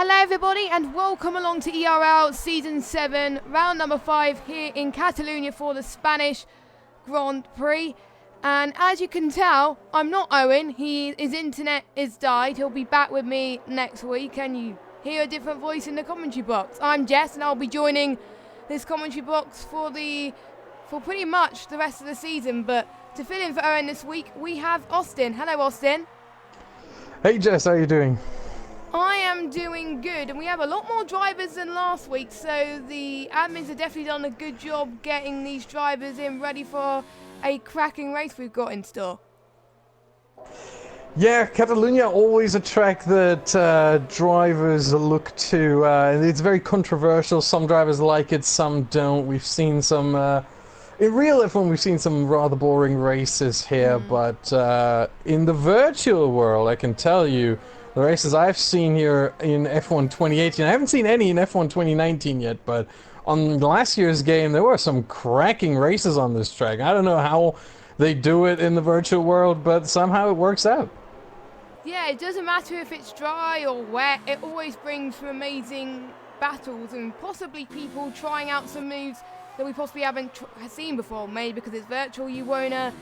Hello everybody and welcome along to ERL Season 7, round number 5 here in Catalonia for the Spanish Grand Prix. And as you can tell, I'm not Owen, his internet is died, he'll be back with me next week and you hear a different voice in the commentary box. I'm Jess and I'll be joining this commentary box for pretty much the rest of the season. But to fill in for Owen this week, we have Austin. Hello Austin. Hey Jess, how are you doing? I am doing good, and we have a lot more drivers than last week, so the admins have definitely done a good job getting these drivers in ready for a cracking race we've got in store. Yeah, Catalonia always a track that drivers look to. It's very controversial. Some drivers like it, some don't. We've seen some, in real F1 we've seen some rather boring races here, but in the virtual world I can tell you, the races I've seen here in F1 2018, I haven't seen any in F1 2019 yet, but on last year's game there were some cracking races on this track. I don't know how they do it in the virtual world, but somehow it works out. Yeah, it doesn't matter if it's dry or wet, it always brings some amazing battles and possibly people trying out some moves that we possibly haven't seen before. Maybe because it's virtual you won't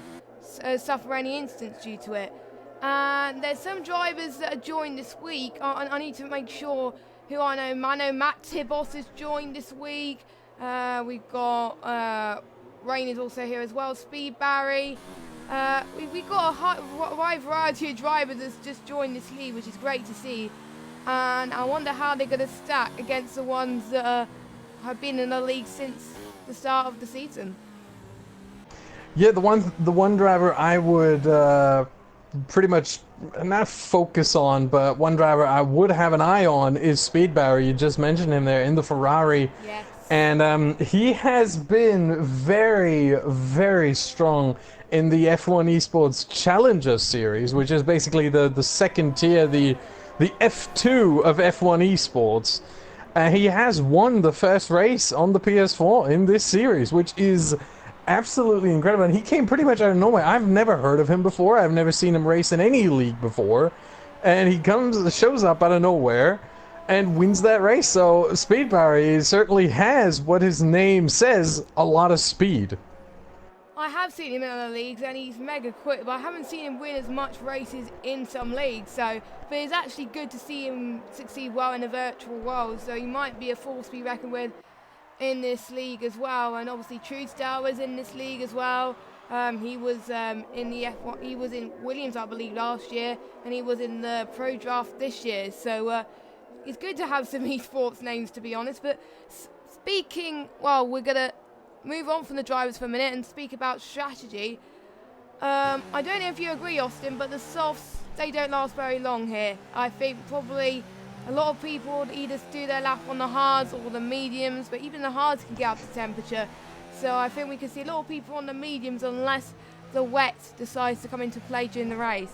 suffer any incidents due to it. And there's some drivers that are joined this week. I need to make sure who I know. I know Matt Tibos is joined this week. We've got Rain is also here as well. Speed Barry. We've got a wide variety of drivers that's just joined this league, which is great to see. And I wonder how they're going to stack against the ones that have been in the league since the start of the season. Yeah, the one driver I would pretty much not focus on, but one driver I would have an eye on is Speed Barry. You just mentioned him there in the Ferrari. Yes. And he has been very, very strong in the F1 Esports Challenger Series, which is basically the second tier, the F2 of F1 Esports. He has won the first race on the PS4 in this series, which is absolutely incredible. And he came pretty much out of nowhere. I've never heard of him before. I've never seen him race in any league before. And he shows up out of nowhere and wins that race. So Speed Barry certainly has what his name says, a lot of speed. I have seen him in other leagues and he's mega quick, but I haven't seen him win as much races in some leagues. But it's actually good to see him succeed well in the virtual world. So he might be a force to be reckoned with in this league as well. And obviously Truesdale was in this league as well. He was in the F1. He was in Williams, I believe, last year, and he was in the Pro Draft this year. So it's good to have some esports names, to be honest. But speaking, well, we're gonna move on from the drivers for a minute and speak about strategy. I don't know if you agree, Austin, but the softs, they don't last very long here. I think probably a lot of people would either do their lap on the hards or the mediums, but even the hards can get up to temperature. So I think we can see a lot of people on the mediums unless the wet decides to come into play during the race.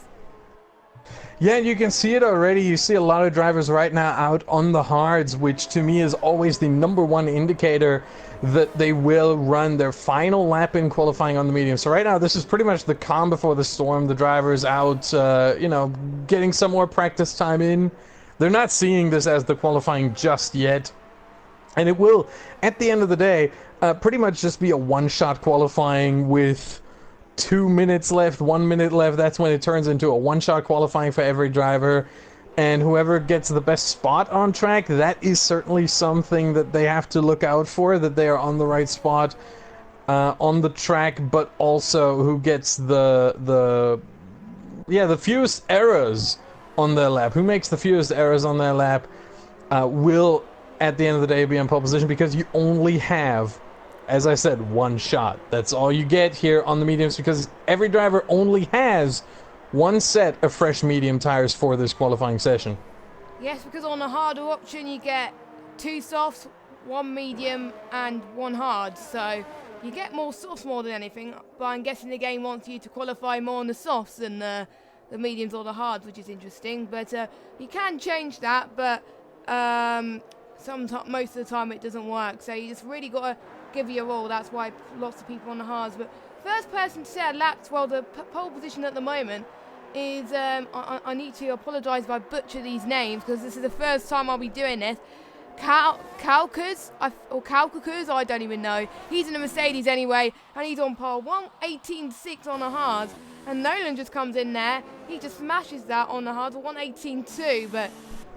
Yeah, you can see it already. You see a lot of drivers right now out on the hards, which to me is always the #1 indicator that they will run their final lap in qualifying on the medium. So right now, this is pretty much the calm before the storm. The drivers out, getting some more practice time in. They're not seeing this as the qualifying just yet. And it will, at the end of the day, pretty much just be a one-shot qualifying with 2 minutes left, 1 minute left. That's when it turns into a one-shot qualifying for every driver. And whoever gets the best spot on track, that is certainly something that they have to look out for, that they are on the right spot on the track, but also who gets the fewest errors on their lap. Who makes the fewest errors on their lap will, at the end of the day, be in pole position, because you only have, as I said, one shot. That's all you get here on the mediums, because every driver only has one set of fresh medium tires for this qualifying session. Yes, because on the harder option you get 2 softs, 1 medium and 1 hard. So you get more softs more than anything, but I'm guessing the game wants you to qualify more on the softs than the mediums or the hards, which is interesting. But you can change that, but most of the time it doesn't work. So you just really got to give you a roll. That's why lots of people on the hards. But first person to set a lap, well, the pole position at the moment is, I need to apologise if I butcher these names, because this is the first time I'll be doing this. Kalkas, I don't even know. He's in a Mercedes anyway, and he's on pole. 1:18.6 on the hards. And Nolan just comes in there. He just smashes that on the hards, 1:18.2. But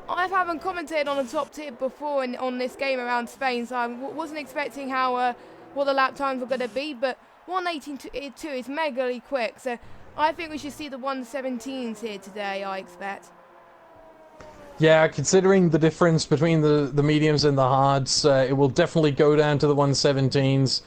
I haven't commentated on a top tip before on this game around Spain, so I wasn't expecting how what the lap times were going to be. But 1:18.2 is megally quick, so I think we should see the 1:17s here today, I expect. Yeah, considering the difference between the mediums and the hards, it will definitely go down to the 1:17s.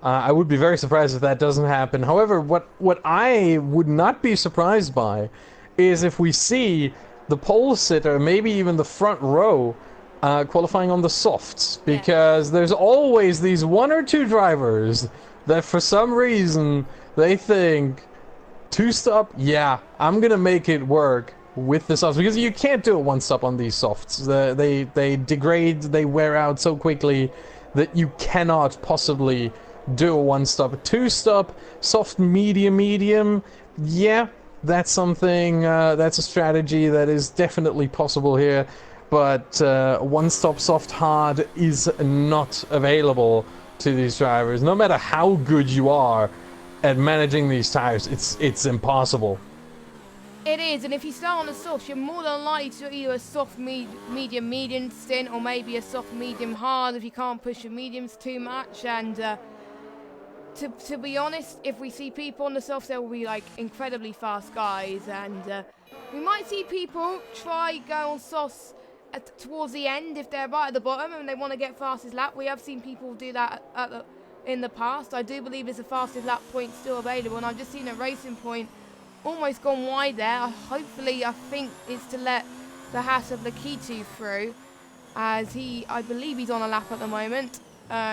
I would be very surprised if that doesn't happen. However, what I would not be surprised by is if we see the pole sitter, maybe even the front row, qualifying on the softs, because there's always these one or two drivers that for some reason they think two-stop, yeah, I'm gonna make it work with the softs, because you can't do a one-stop on these softs. They degrade, they wear out so quickly that you cannot possibly do a one-stop. A two-stop, soft, medium, yeah, that's something, that's a strategy that is definitely possible here, but one-stop soft hard is not available to these drivers. No matter how good you are at managing these tires, it's impossible. It is, and if you start on the softs, you're more than likely to either a soft medium stint, or maybe a soft medium hard if you can't push your mediums too much. And to be honest, if we see people on the softs, they will be like incredibly fast guys, and we might see people try go on softs towards the end if they're right at the bottom and they want to get fastest lap. We have seen people do that in the past. I do believe there's a fastest lap point still available, and I've just seen a racing point almost gone wide there. Hopefully, I think it's to let the Haas of Lakitu through, as I believe he's on a lap at the moment.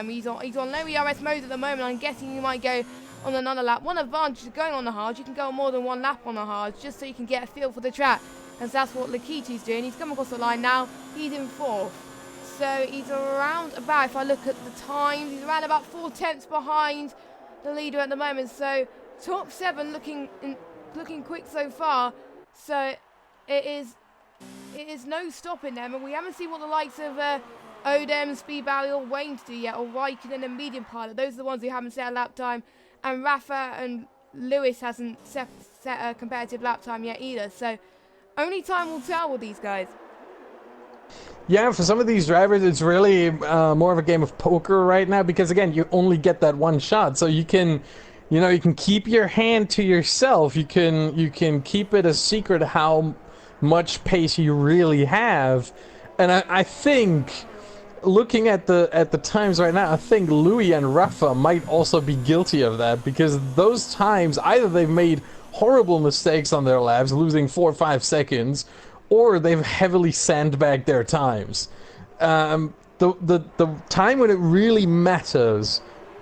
He's on low ERS mode at the moment. I'm guessing he might go on another lap. One advantage of going on the hards, you can go on more than one lap on the hards, just so you can get a feel for the track, as that's what Lakitu's doing. He's come across the line now. He's in fourth. So he's around about, if I look at the times, he's around about 4/10 behind the leader at the moment. So top 7 looking quick so far. So it is no stopping them, and we haven't seen what the likes of Odem, Speed Valley, or Wayne to do yet, or Raikkonen and Medium Pilot. Those are the ones who haven't set a lap time, and Rafa and Lewis hasn't set a competitive lap time yet either. So only time will tell with these guys. Yeah, for some of these drivers, it's really more of a game of poker right now, because again, you only get that one shot, so you can, you can keep your hand to yourself. You can keep it a secret how much pace you really have, and I think, looking at the times right now, I think Louis and Rafa might also be guilty of that, because those times, either they've made horrible mistakes on their laps, losing 4 or 5 seconds, or they've heavily sandbagged their times. The time when it really matters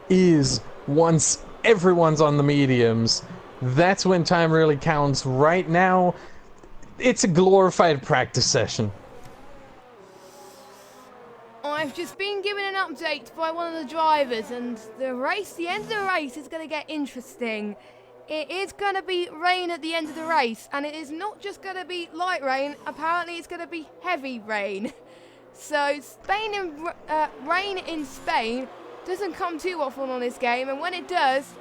is once everyone's on the mediums. That's when time really counts. Right now, it's a glorified practice session. I've just been given an update by one of the drivers, and the end of the race is going to get interesting. It is going to be rain at the end of the race, and it is not just going to be light rain. Apparently, it's going to be heavy rain. So, rain in Spain doesn't come too often on this game, and when it does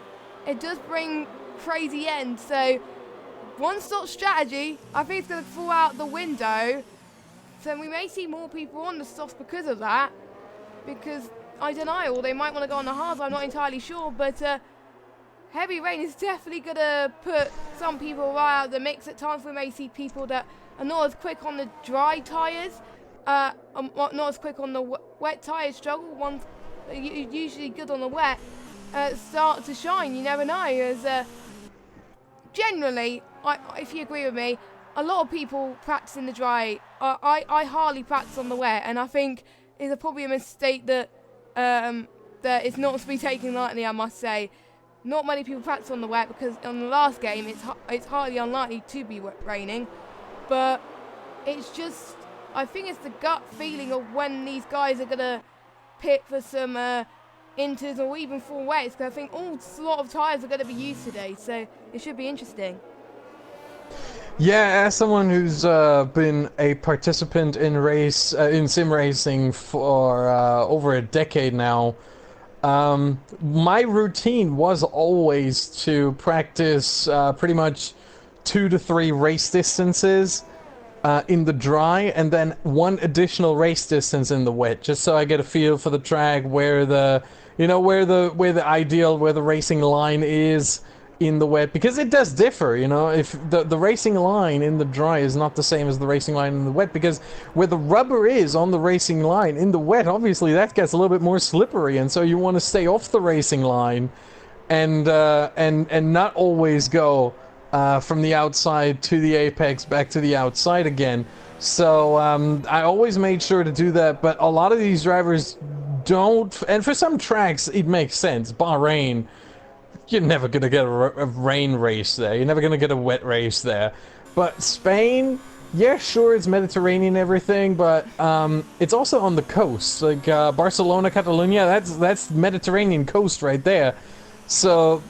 bring crazy ends. So, one-stop strategy, I think it's going to fall out the window. So we may see more people on the softs because of that. Because, I don't know, or they might want to go on the hards, I'm not entirely sure. But heavy rain is definitely going to put some people right out of the mix. At times we may see people that are not as quick on the dry tyres, not as quick on the wet tyres struggle. Ones usually good on the wet start to shine. You never know. As generally, if you agree with me, a lot of people practice in the dry. I hardly practice on the wet, and I think it's probably a mistake that it's not to be taken lightly, I must say. Not many people practice on the wet, because on the last game it's hardly unlikely to be raining. But it's just, I think it's the gut feeling of when these guys are going to pit for some inters or even full wets, because I think all sort of tyres are going to be used today, so it should be interesting. Yeah, as someone who's been a participant in sim racing for over a decade now, my routine was always to practice pretty much 2 to 3 race distances in the dry, and then one additional race distance in the wet, just so I get a feel for the track, where the where the racing line is in the wet, because it does differ. If the racing line in the dry is not the same as the racing line in the wet, because where the rubber is on the racing line in the wet, obviously that gets a little bit more slippery, and so you want to stay off the racing line and not always go from the outside to the apex, back to the outside again. So I always made sure to do that, but a lot of these drivers don't, and for some tracks it makes sense. Bahrain, you're never gonna get a rain race there. You're never gonna get a wet race there. But Spain, yeah, sure, it's Mediterranean and everything, but it's also on the coast, like Barcelona, Catalonia. That's Mediterranean coast right there. So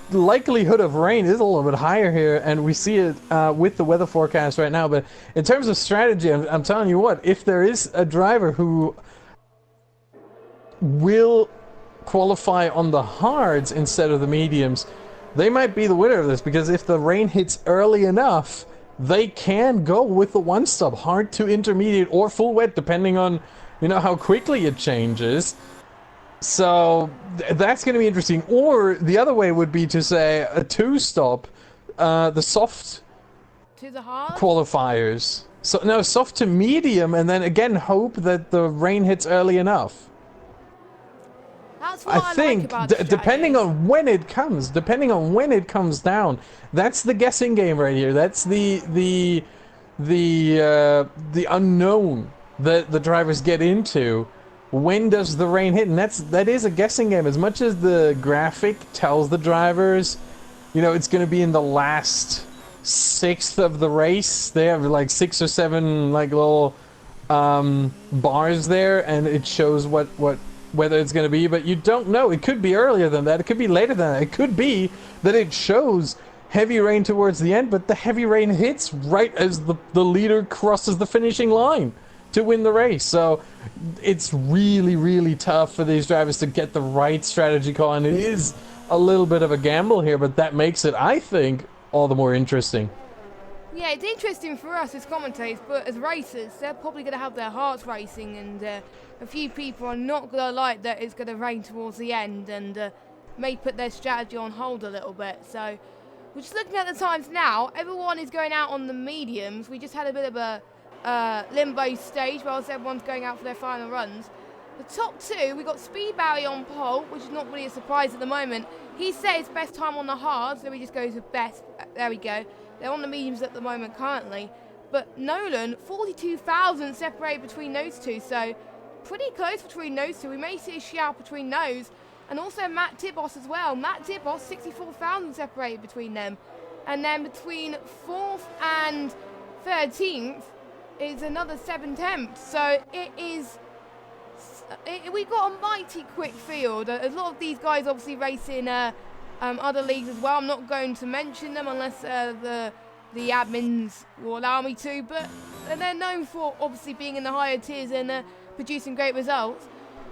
the likelihood of rain is a little bit higher here, and we see it with the weather forecast right now. But in terms of strategy, I'm telling you what, if there is a driver who will qualify on the hards instead of the mediums, they might be the winner of this, because if the rain hits early enough, they can go with the one stop, hard to intermediate or full wet, depending on how quickly it changes. So that's going to be interesting. Or the other way would be to say a 2-stop, the soft To the hard? qualifiers. So no, soft to medium, and then again hope that the rain hits early enough. That's what I I think like about the depending strategy. on when it comes down, that's the guessing game right here. That's the unknown that the drivers get into. When does the rain hit? And that is a guessing game. As much as the graphic tells the drivers, it's going to be in the last sixth of the race. They have like 6 or 7 like little bars there, and it shows whether it's going to be, but you don't know. It could be earlier than that. It could be later than that. It could be that it shows heavy rain towards the end, but the heavy rain hits right as the leader crosses the finishing line to win the race. So it's really, really tough for these drivers to get the right strategy call, and it is a little bit of a gamble here, but that makes it, I think, all the more interesting. Yeah, it's interesting for us as commentators, but as racers, they're probably going to have their hearts racing, and a few people are not going to like that it's going to rain towards the end, and may put their strategy on hold a little bit. So we're just looking at the times now. Everyone is going out on the mediums. We just had a bit of a limbo stage whilst everyone's going out for their final runs. The top 2, we got Speed Barry on pole, which is not really a surprise at the moment. He set his best time on the hard, so he just goes with best. There we go. They're on the mediums at the moment currently. But Nolan, 42,000 separated between those two, so pretty close between those two. We may see a shout between those. And also Matt Tibos as well. Matt Tibos, 64,000 separated between them. And then between 4th and 13th is another 7/10. So it is... we've got a mighty quick field. A lot of these guys obviously race in other leagues as well. I'm not going to mention them unless the admins will allow me to, but they're known for obviously being in the higher tiers and producing great results.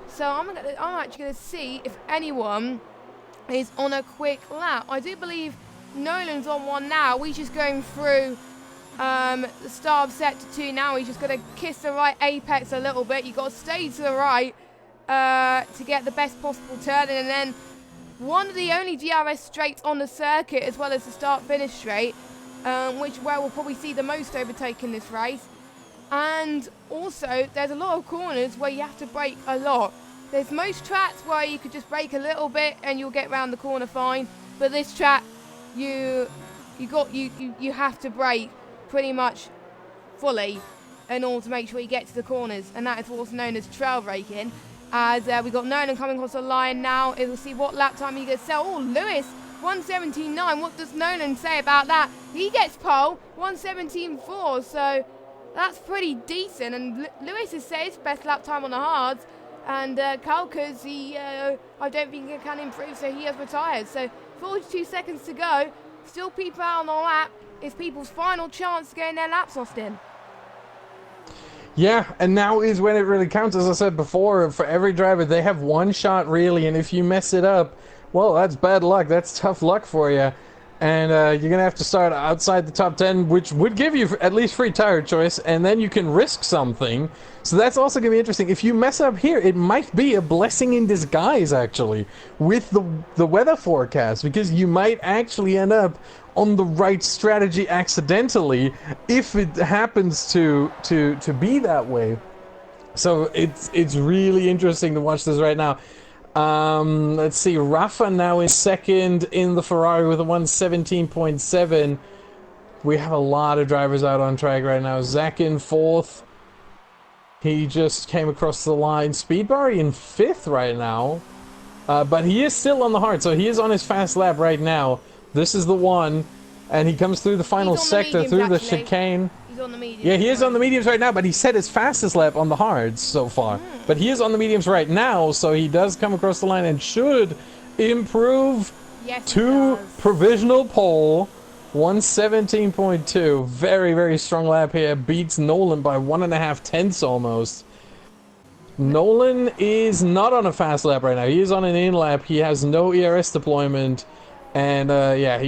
So I'm actually going to see if anyone is on a quick lap. I do believe Nolan's on one now. We're just going through the start of sector 2 now. He's just going to kiss the right apex a little bit. You've got to stay to the right to get the best possible turn, and then one of the only DRS straights on the circuit, as well as the start-finish straight, where we'll probably see the most overtake in this race. And also, there's a lot of corners where you have to brake a lot. There's most tracks where you could just brake a little bit and you'll get round the corner fine. But this track, you have to brake pretty much fully in order to make sure you get to the corners, and that is what's known as trail braking. As we got Nolan coming across the line now, we'll see what lap time he gets. Oh, Lewis, 1:17.9. What does Nolan say about that? He gets pole, 1:17.4. So that's pretty decent. And Lewis has said his best lap time on the hards. And Kalkas, I don't think he can improve, so he has retired. So 42 seconds to go. Still people out on the lap. is people's final chance to get their laps, Austin. Yeah, and now is when it really counts. As I said before, for every driver, they have one shot really, and if you mess it up, well, that's bad luck. That's tough luck for you. And you're going to have to start outside the top 10, which would give you at least free tire choice, and then you can risk something. So that's also going to be interesting. If you mess up here, it might be a blessing in disguise, actually, with the weather forecast, because you might actually end up on the right strategy accidentally if it happens to be that way. So it's really interesting to watch this right now. Let's see, Rafa now is second in the Ferrari with a 117.7. We have a lot of drivers out on track right now. Zach in fourth. He just came across the line. Speedbar in fifth right now. But he is still on the hard, so he is on his fast lap right now. This is the one, and he comes through the final sector, through the chicane. He's on the mediums. Yeah, he is on the mediums right now, but he set his fastest lap on the hards so far. But he is on the mediums right now, so he does come across the line and should improve to provisional pole. 117.2. Very, very strong lap here. Beats Nolan by 1.5 tenths almost. Nolan is not on a fast lap right now. He is on an in lap. He has no ERS deployment. And yeah,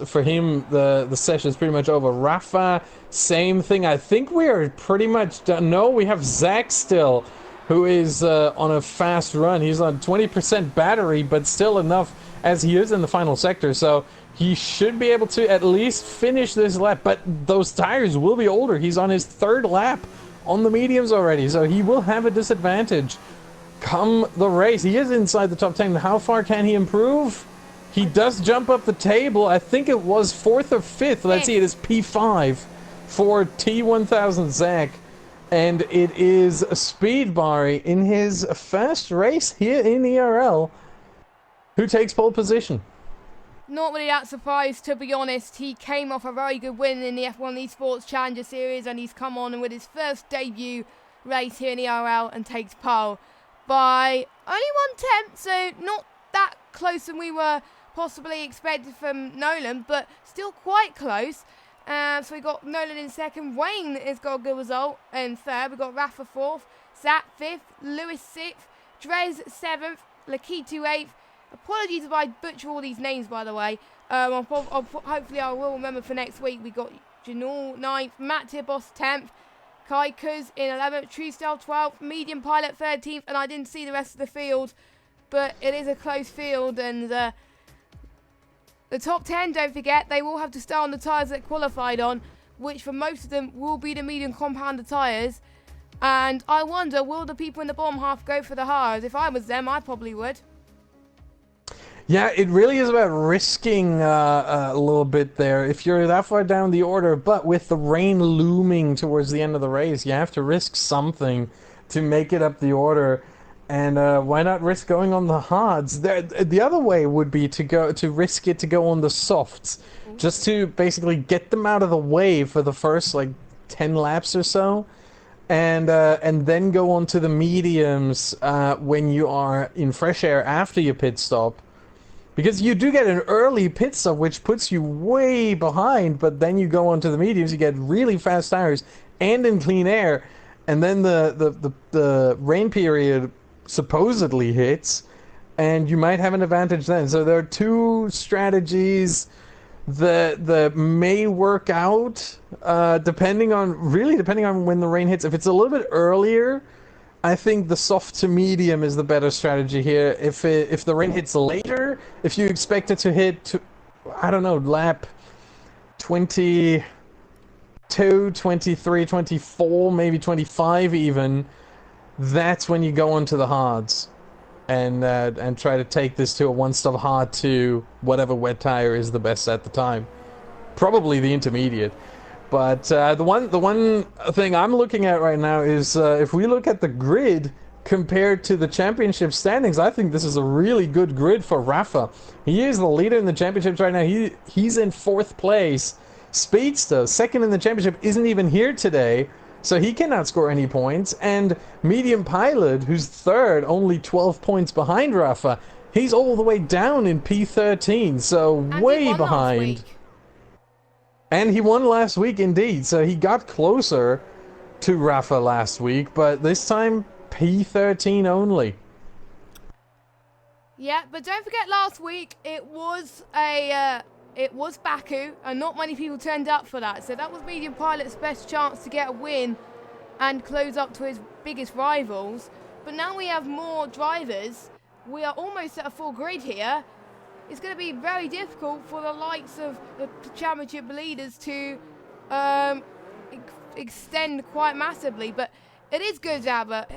for him, the session is pretty much over. Rafa, same thing. I think we are pretty much done. No, we have Zach still, who is on a fast run. He's on 20% battery, but still enough as he is in the final sector. So he should be able to at least finish this lap. But those tires will be older. He's on his third lap on the mediums already, so he will have a disadvantage come the race. He is inside the top 10. How far can he improve? He does jump up the table. I think it was 4th or 5th. Let's see, it is P5 for T1000 Zach. And it is Speedbar in his first race here in ERL who takes pole position. Not really that surprised, to be honest. He came off a very good win in the F1 Esports Challenger Series, and he's come on with his first debut race here in ERL and takes pole by only 1/10, so not that close than we were possibly expected from Nolan, but still quite close. So we got Nolan in second. Wayne has got a good result in third. We've got Rafa fourth, Zach fifth, Lewis sixth, Drez seventh, Lakitu eighth. Apologies if I butcher all these names, by the way. Hopefully I will remember for next week. We got Janul 9th, Matt Tibos 10th, Kai Kuz in 11th, Truesdale 12th, Medium Pilot 13th, and I didn't see the rest of the field, but it is a close field, and the top 10, don't forget, they will have to start on the tyres that qualified on, which for most of them will be the medium compounder tyres. And I wonder, will the people in the bottom half go for the hards? If I was them, I probably would. Yeah, it really is about risking a little bit there. If you're that far down the order, but with the rain looming towards the end of the race, you have to risk something to make it up the order. And why not risk going on the hards? The other way would be to risk it to go on the softs, just to basically get them out of the way for the first like 10 laps or so, and then go on to the mediums when you are in fresh air after your pit stop. Because you do get an early pit stop, which puts you way behind, but then you go onto the mediums, you get really fast tires and in clean air, and then the rain period supposedly hits, and you might have an advantage then. So there are two strategies that may work out, depending on when the rain hits. If it's a little bit earlier, I think the soft to medium is the better strategy here. If the rain hits later, if you expect it to hit, I don't know, lap 22, 23, 24, maybe 25 even, that's when you go onto the hards and try to take this to a one-stop hard to whatever wet tire is the best at the time. Probably the intermediate. But the one thing I'm looking at right now is if we look at the grid compared to the championship standings, I think this is a really good grid for Rafa. He is the leader in the championships right now. He's in 4th place. Speedster, second in the championship, isn't even here today, so he cannot score any points. And Medium Pilot, who's third, only 12 points behind Rafa, he's all the way down in P13, so way behind. And he won last week indeed, so he got closer to Rafa last week, but this time P13 only. Yeah, but don't forget last week it was Baku, and not many people turned up for that. So that was Medium Pilot's best chance to get a win and close up to his biggest rivals. But now we have more drivers. We are almost at a full grid here. It's going to be very difficult for the likes of the championship leaders to extend quite massively. But it is good to have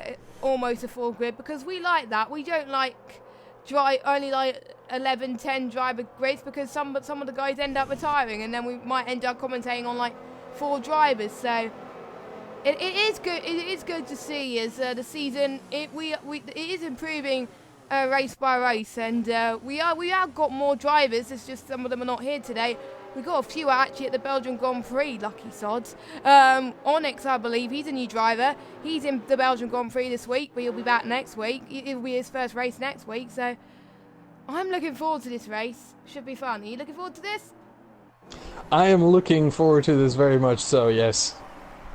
almost a full grid, because we like that. We don't like only like 11, 10 driver grids, because some of the guys end up retiring, and then we might end up commentating on like 4 drivers. So it is good. It is good to see as the season it is improving race by race, and we have got more drivers. It's just some of them are not here today. We got a few actually at the Belgian Grand Prix, lucky sods. Onyx, I believe, he's a new driver. He's in the Belgian Grand Prix this week, but he'll be back next week. It'll be his first race next week, so I'm looking forward to this race. Should be fun. Are you looking forward to this? I am looking forward to this very much so, yes.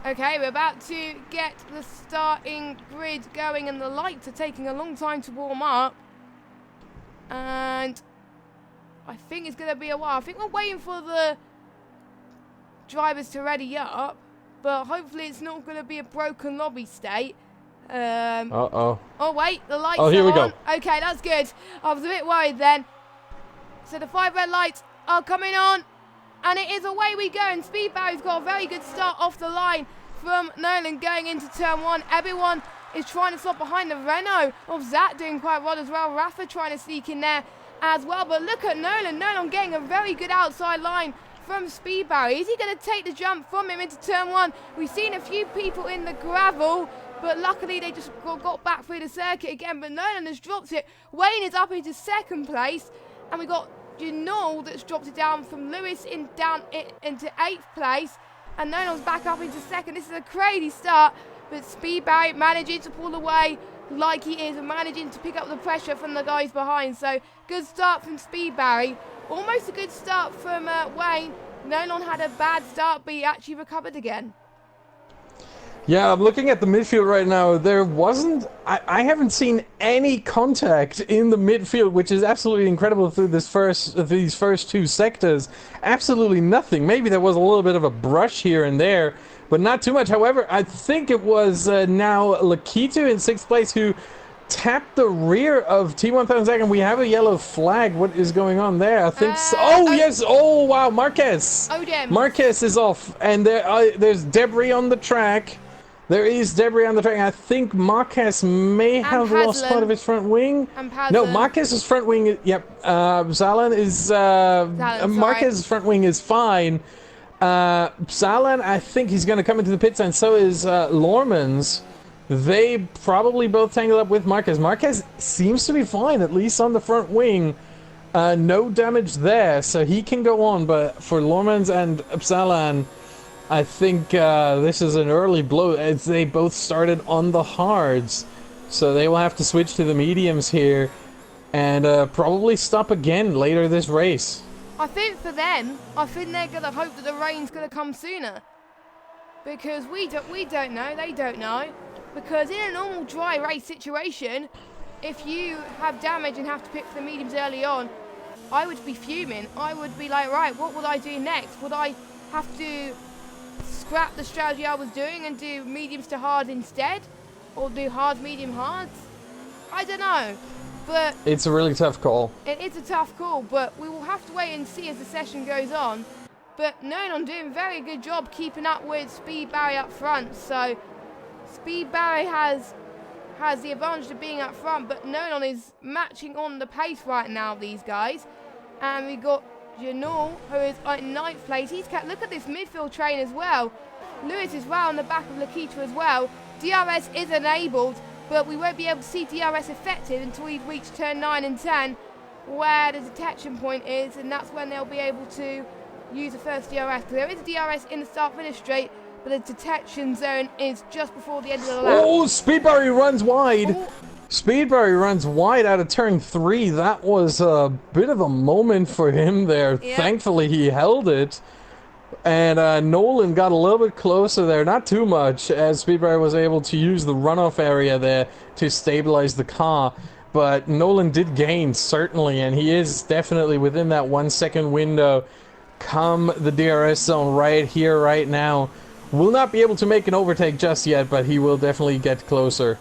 Okay, we're about to get the starting grid going, and the lights are taking a long time to warm up. And I think it's going to be a while. I think we're waiting for the drivers to ready up, but hopefully it's not going to be a broken lobby state. Uh-oh. Oh, wait, the lights here are we on. go. Okay, that's good. I was a bit worried then. So the 5 red lights are coming on, and it is away we go. And Speed Barry's got a very good start off the line from Nolan going into turn 1. Everyone is trying to stop behind the Renault of Zat, doing quite well as well. Rafa trying to sneak in there as well, but look at Nolan. Nolan getting a very good outside line from Speed Barry. Is he going to take the jump from him into turn 1? We've seen a few people in the gravel, but luckily they just got back through the circuit again. But Nolan has dropped it. Wayne is up into 2nd place, and we got Janul that's dropped it down from Lewis down into 8th place, and Nolan's back up into 2nd. This is a crazy start, but Speed Barry managing to pull away like he is, and managing to pick up the pressure from the guys behind. So good start from Speed Barry. Almost a good start from Wayne. Nolan had a bad start, but he actually recovered again. Yeah, I'm looking at the midfield right now. There wasn't... I haven't seen any contact in the midfield, which is absolutely incredible through these first 2 sectors. Absolutely nothing. Maybe there was a little bit of a brush here and there, but not too much. However, I think it was now Lakitu in 6th place who tapped the rear of T1000. We have a yellow flag. What is going on there? I think yes. Oh, wow. Marquez. Marquez is off, and there's debris on the track. There is debris on the track. I think Marquez may have lost part of his front wing. No, Marquez's front wing. Yep. Zalan is. Marquez's front wing is fine. Zalan, I think he's going to come into the pits, and so is Lormans. They probably both tangled up with Marquez. Marquez seems to be fine, at least on the front wing. No damage there, so he can go on. But for Lormans and Zalan, I think this is an early blow, as they both started on the hards. So they will have to switch to the mediums here, and probably stop again later this race. I think for them, I think they're going to hope that the rain's going to come sooner. Because we don't know, they don't know. Because in a normal dry race situation, if you have damage and have to pick for the mediums early on, I would be fuming. I would be like, right, what would I do next? Would I have to scrap the strategy I was doing and do mediums to hard instead? Or do hard, medium, hards? I don't know. But it's a really tough call. It is a tough call, but we will have to wait and see as the session goes on. But Nolan doing a very good job keeping up with Speed Barry up front. So Speed Barry has the advantage of being up front, but Nolan is matching on the pace right now, these guys. And we got Janul, who is in 9th place. He's kept, look at this midfield train as well. Lewis is right on the back of Lakitu as well. DRS is enabled, but we won't be able to see DRS effective until we reach turn 9 and 10, where the detection point is, and that's when they'll be able to use the first DRS. Because there is a DRS in the start-finish straight, but the detection zone is just before the end of the lap. Oh, Speed Barry runs wide. Oh. Speed Barry runs wide out of turn 3. That was a bit of a moment for him there. Yep. Thankfully, he held it. And Nolan got a little bit closer there, not too much, as Speedberry was able to use the runoff area there to stabilize the car. But Nolan did gain, certainly, and he is definitely within that 1 second window. Come the DRS zone right here, right now. Will not be able to make an overtake just yet, but he will definitely get closer.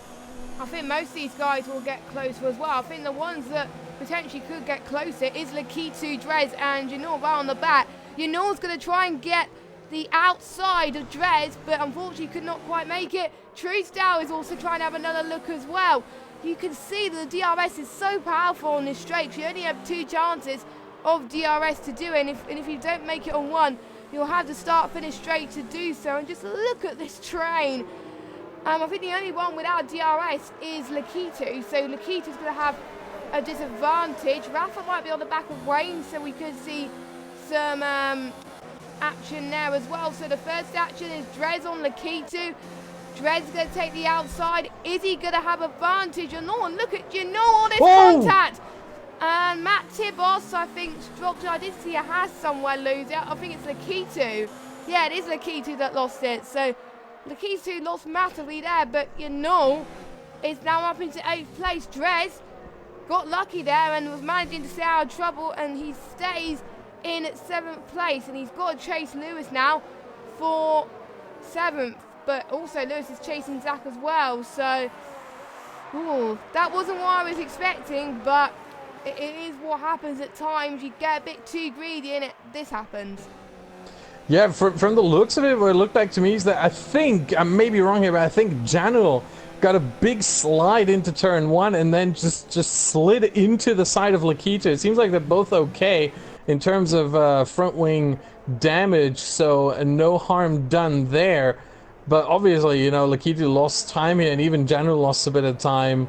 I think most of these guys will get closer as well. I think the ones that potentially could get closer is Lakitu, Drez, and Janor right on the back. Janor's going to try and get the outside of Drez, but unfortunately could not quite make it. Truesdale is also trying to have another look as well. You can see that the DRS is so powerful on this straight. You only have 2 chances of DRS to do it, and if you don't make it on one, you'll have to start finish straight to do so. And just look at this train. I think the only one without DRS is Lakitu, so Lakitu's going to have a disadvantage. Rafa might be on the back of Wayne, so we could see some action there as well. So the first action is Drez on Lakitu. Drez going to take the outside. Is he going to have advantage or not? And look at Janor on his contact. And Matt Tibos, I think, dropped. I did see a Haas somewhere lose it. I think it's Lakitu. Yeah, it is Lakitu that lost it. So Lakitu lost massively there, but Janor is now up into 8th place. Drez got lucky there and was managing to stay out of trouble, and he stays in 7th place, and he's got to chase Lewis now for 7th, but also Lewis is chasing Zach as well. So that wasn't what I was expecting, but it is what happens at times. You get a bit too greedy and this happens. Yeah, from the looks of it, what it looked like to me is that I think, I may be wrong here, but I think Janul got a big slide into turn 1 and then just slid into the side of Lakitu. It seems like they're both okay in terms of front wing damage, so no harm done there. But obviously, you know, Lakitu lost time here, and even Janul lost a bit of time.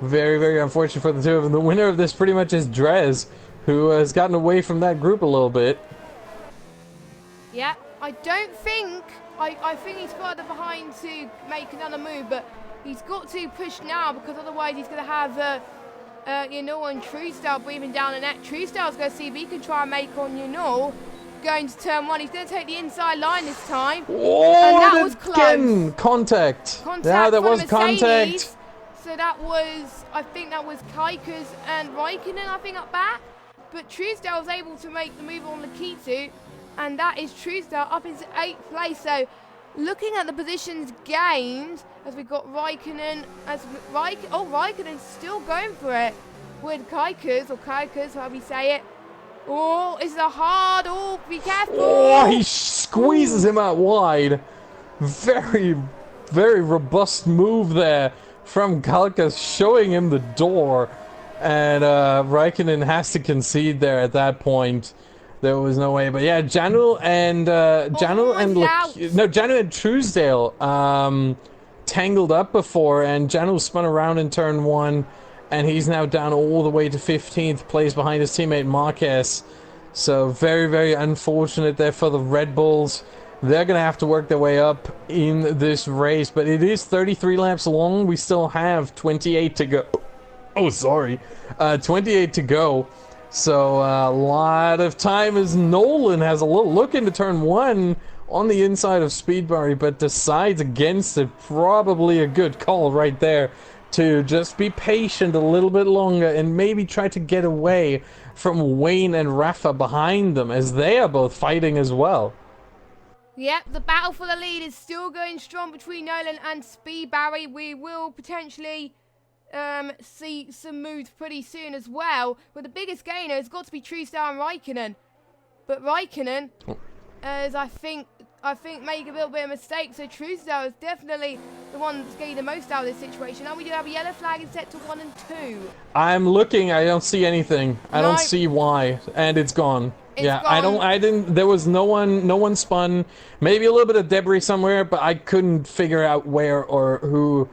Very, very unfortunate for the two of them. The winner of this pretty much is Drez, who has gotten away from that group a little bit. Yeah, I don't think... I think he's further behind to make another move, but he's got to push now, because otherwise he's going to have, and Truesdale breathing down the net. Truesdale's going to see if he can try and make on Janul. Going to turn 1. He's going to take the inside line this time. Oh, and that was close. Again, contact. Yeah, that was contact. So that was, I think that was Kaikas and Raikkonen, I think, up back. But Truesdale was able to make the move on Lakitu, and that is Truesdale up into 8th place. So looking at the positions gained, as we've got Raikkonen, Raikkonen's still going for it with Kaikas, or Kaikas, how we say it. Oh, it's a hard, be careful. Oh, he squeezes him out wide. Very, very robust move there from Kalkas, showing him the door. And Raikkonen has to concede there at that point. There was no way. But yeah, Janul and Janul and Truesdale tangled up before, and Janul spun around in turn 1. And he's now down all the way to 15th place behind his teammate Marquez. So very, very unfortunate there for the Red Bulls. They're going to have to work their way up in this race. But it is 33 laps long. We still have 28 to go. Oh, sorry. 28 to go. So a lot of time as Nolan has a little look into turn 1 on the inside of Speedberry, but decides against it. Probably a good call right there, to just be patient a little bit longer and maybe try to get away from Wayne and Rafa behind them, as they are both fighting as well. Yep, the battle for the lead is still going strong between Nolan and Speedberry. We will potentially see some moves pretty soon as well. But the biggest gainer has got to be Truesdale and Raikkonen. But Raikkonen, as I think make a little bit of a mistake. So Truesdale is definitely the one that's getting the most out of this situation. Now we do have a yellow flag and set to 1 and 2. I'm looking. I don't see anything. I don't see why, and it's gone. Gone. I didn't. There was no one spun. Maybe a little bit of debris somewhere, but I couldn't figure out where or who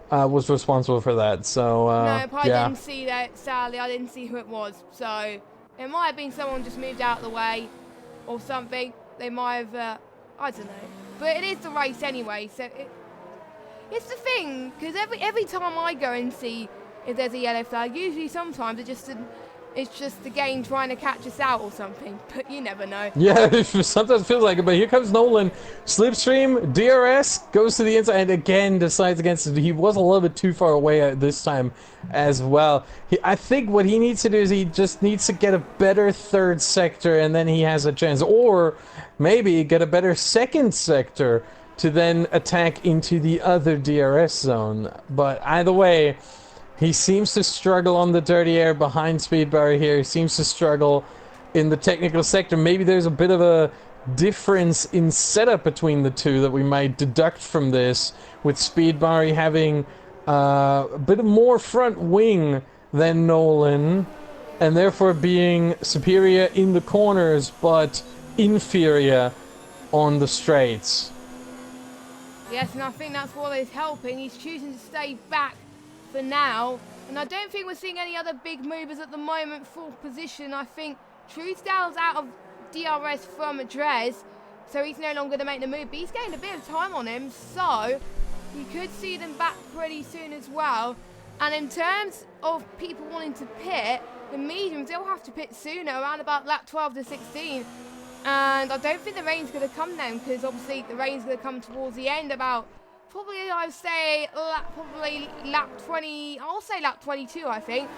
was responsible for that. So no, I didn't see that. Sadly, I didn't see who it was. So it might have been someone just moved out of the way or something. They might have. I don't know, but it is the race anyway, so it's the thing, because every time I go and see if there's a yellow flag, usually sometimes it's just the game trying to catch us out or something, but you never know. Yeah, sometimes it feels like it, but here comes Nolan. Slipstream, DRS, goes to the inside, and again decides against it. He was a little bit too far away at this time as well. I think what he needs to do is he just needs to get a better third sector, and then he has a chance. Or maybe get a better second sector to then attack into the other DRS zone. But either way, he seems to struggle on the dirty air behind Speedbarry here. He seems to struggle in the technical sector. Maybe there's a bit of a difference in setup between the two that we might deduct from this, with Speedbarry having a bit more front wing than Nolan, and therefore being superior in the corners, but inferior on the straights. Yes, and I think that's what is helping. He's choosing to stay back for now, and I don't think we're seeing any other big movers at the moment for position. I think Truesdale's out of DRS from Dres, so he's no longer to make the move, but he's getting a bit of time on him, so you could see them back pretty soon as well. And in terms of people wanting to pit, the mediums, they'll have to pit sooner, around about lap 12 to 16. And I don't think the rain's going to come then, because obviously the rain's going to come towards the end, about probably, I would say, lap 20, I'll say lap 22, I think,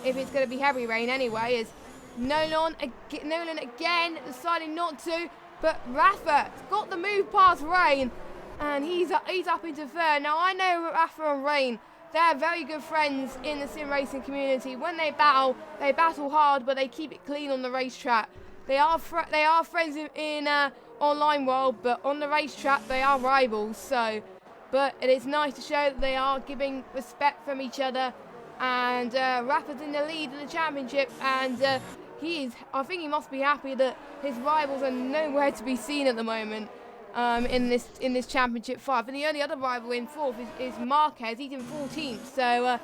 if it's going to be heavy rain anyway, is Nolan again deciding not to, but Rafa's got the move past Rain, and he's up into third. Now, I know Rafa and Rain, they're very good friends in the sim racing community. When they battle hard, but they keep it clean on the racetrack. They are friends in online world, but on the racetrack they are rivals. So, but it is nice to show that they are giving respect from each other. And Rafa's in the lead in the championship, and I think he must be happy that his rivals are nowhere to be seen at the moment in this championship 5. And the only other rival in 4th is Marquez. He's in 14th, so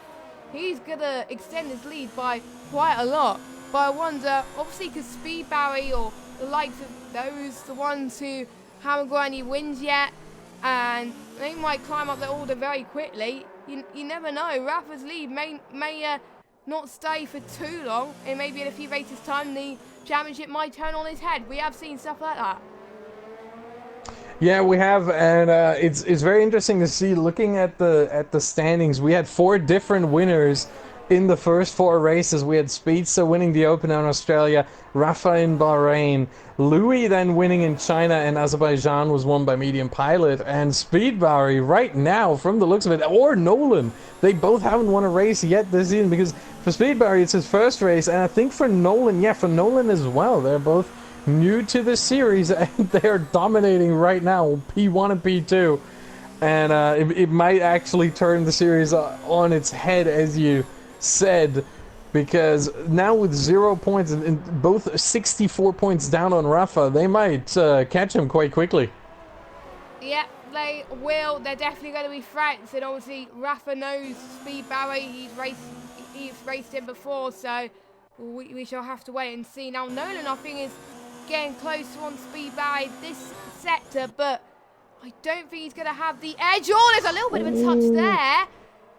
he's gonna extend his lead by quite a lot. But I wonder, obviously, because Speedbarry or the likes of those, the ones who haven't got any wins yet, and they might climb up the order very quickly. You never know. Rafa's lead may not stay for too long, and maybe in a few races' time the championship might turn on its head. We have seen stuff like that. Yeah, we have, and it's very interesting to see. Looking at the standings, we had 4 different winners in the first 4 races. We had Speedster winning the Open in Australia, Rafa in Bahrain, Louis then winning in China, and Azerbaijan was won by Medium Pilot. And Speedbarry right now, from the looks of it, or Nolan, they both haven't won a race yet this season, because for Speedbarry it's his first race, and I think for Nolan as well. They're both new to the series, and they're dominating right now, P1 and P2. And it might actually turn the series on its head, as you said, because now with 0 points and both 64 points down on Rafa, they might catch him quite quickly. Yeah, they will. They're definitely going to be threats, and obviously Rafa knows Speedbarry. He's raced him before, so we shall have to wait and see. Now Nolan, I think, is getting closer on Speedbarry this sector, but I don't think he's going to have the edge. Oh, there's a little bit of a touch there.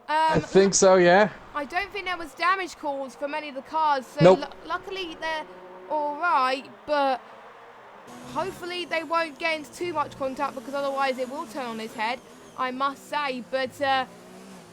I think so, yeah. I don't think there was damage caused for many of the cars, so nope. Luckily they're all right, but hopefully they won't get into too much contact, because otherwise it will turn on his head, I must say. But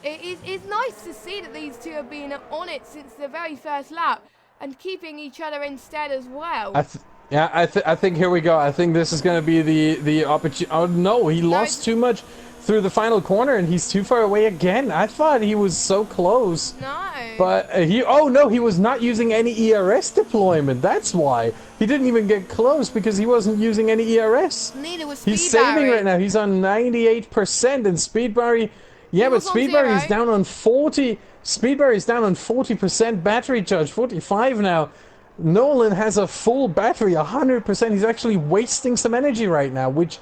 it's nice to see that these two have been on it since the very first lap and keeping each other instead as well. I think here we go. I think this is going to be the opportunity. Oh no, he lost too much through the final corner, and he's too far away again. I thought he was so close. No. But he was not using any ERS deployment. That's why. He didn't even get close, because he wasn't using any ERS. Neither was Speedbarry. He's saving right now. He's on 98%, and Speedbarry, yeah, but Speedbarry is down on 40. Speedbarry is down on 40% battery charge, 45 now. Nolan has a full battery, 100%. He's actually wasting some energy right now, which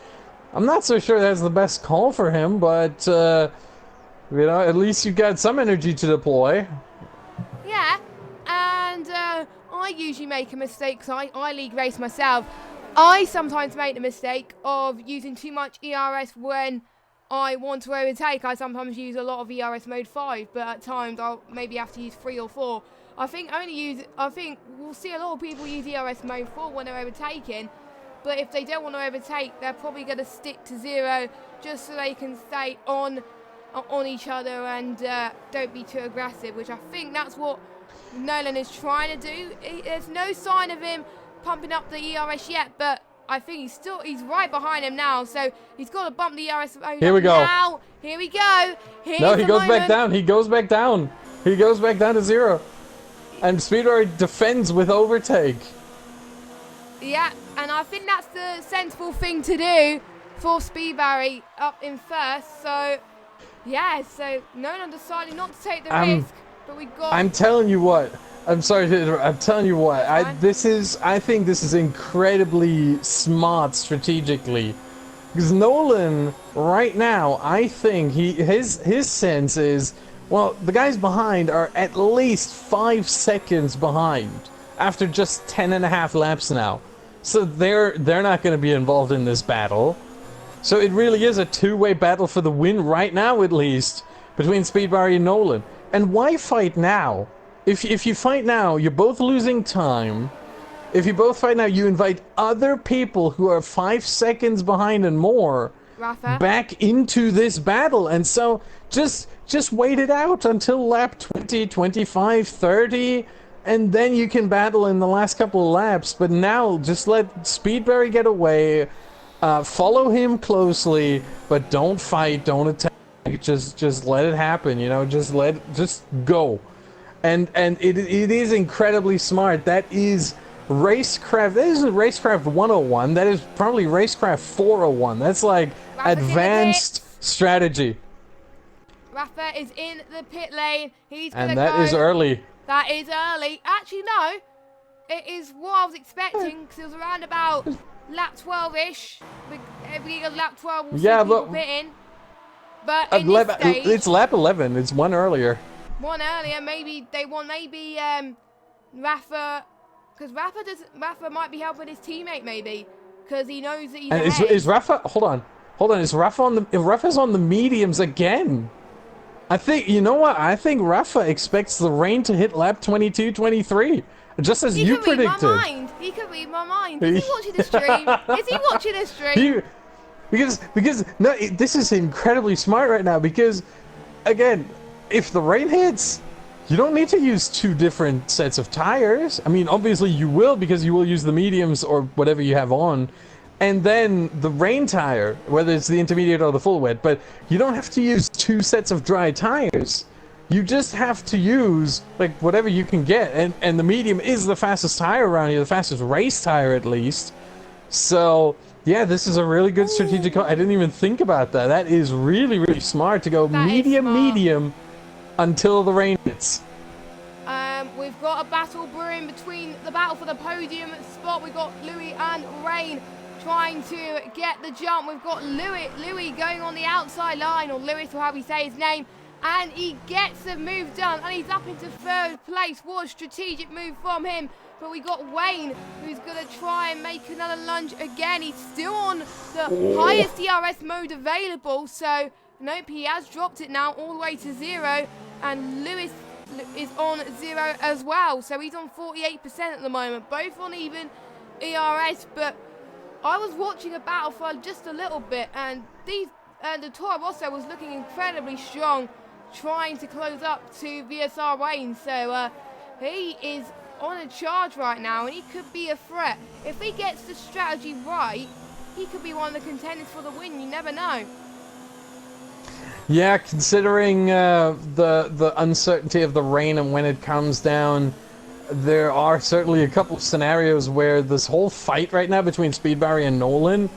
I'm not so sure that's the best call for him, but, at least you got some energy to deploy. Yeah, and I usually make a mistake, because I league race myself. I sometimes make the mistake of using too much ERS when I want to overtake. I sometimes use a lot of ERS mode 5, but at times I'll maybe have to use 3 or 4. I think we'll see a lot of people use ERS mode 4 when they're overtaking. But if they don't want to overtake, they're probably going to stick to 0 just so they can stay on each other and don't be too aggressive, which I think that's what Nolan is trying to do. There's no sign of him pumping up the ERS yet, but I think he's right behind him now, so he's got to bump the ERS. Here we go. Now. Here we go. No, he goes back down. He goes back down. He goes back down to 0. And Speedberry defends with overtake. Yeah, and I think that's the sensible thing to do for Speedberry up in first. So, yeah, so Nolan decided not to take the risk, but we got... I'm telling you what. I'm sorry to interrupt. I'm telling you what. I think this is incredibly smart strategically. Because Nolan, right now, I think his sense is, well, the guys behind are at least 5 seconds behind after just 10.5 laps now. So they're not going to be involved in this battle. So it really is a two-way battle for the win right now, at least, between Speedberry and Nolan. And why fight now? If you fight now, you're both losing time. If you both fight now, you invite other people who are 5 seconds behind and more back into this battle. And so just wait it out until lap 20, 25, 30, and then you can battle in the last couple of laps. But now, just let Speedberry get away. Follow him closely, but don't fight, don't attack. Just let it happen, you know. Just go. And it is incredibly smart. That is Racecraft. That isn't Racecraft 101. That is probably Racecraft 401. That's like advanced strategy. Rafa is in the pit lane. He's gonna go. And that is early. That is early. Actually, no. It is what I was expecting, because it was around about lap 12-ish. Every lap 12 we'll see people pitting. But in this stage, it's lap 11. It's one earlier. One earlier. Maybe they want Rafa, because Rafa might be helping his teammate maybe, because he knows that he's ahead. Is Rafa? Hold on. Is Rafa on the? If Rafa's on the mediums again, I think, you know what? I think Rafa expects the rain to hit lap 22, 23, just as you predicted. He could read my mind. Is he watching the stream? Is he watching the stream? Because no, this is incredibly smart right now, because again, if the rain hits, you don't need to use 2 different sets of tires. I mean, obviously you will, because you will use the mediums or whatever you have on, and then the rain tire, whether it's the intermediate or the full wet, but you don't have to use 2 sets of dry tires. You just have to use like whatever you can get, and the medium is the fastest tire around here, the fastest race tire at least. So yeah, this is a really good strategic call. I didn't even think about that. That is really, really smart to go medium until the rain hits. We've got a battle brewing between the battle for the podium spot. We've got Louis and Rain trying to get the jump. We've got Louis going on the outside line, or Lewis, or how we say his name, and he gets the move done, and he's up into 3rd place. What a strategic move from him. But we got Wayne, who's going to try and make another lunge again. He's still on the highest DRS mode available. So, nope, he has dropped it now all the way to 0. And Lewis is on 0 as well. So he's on 48% at the moment. Both on even ERS. But I was watching a battle for just a little bit. And the Toro Rosso was looking incredibly strong, trying to close up to VSR Wayne. So he is on a charge right now, and he could be a threat. If he gets the strategy right, he could be one of the contenders for the win. You never know. Yeah, considering the uncertainty of the rain and when it comes down, there are certainly a couple of scenarios where this whole fight right now between Speedberry and Nolan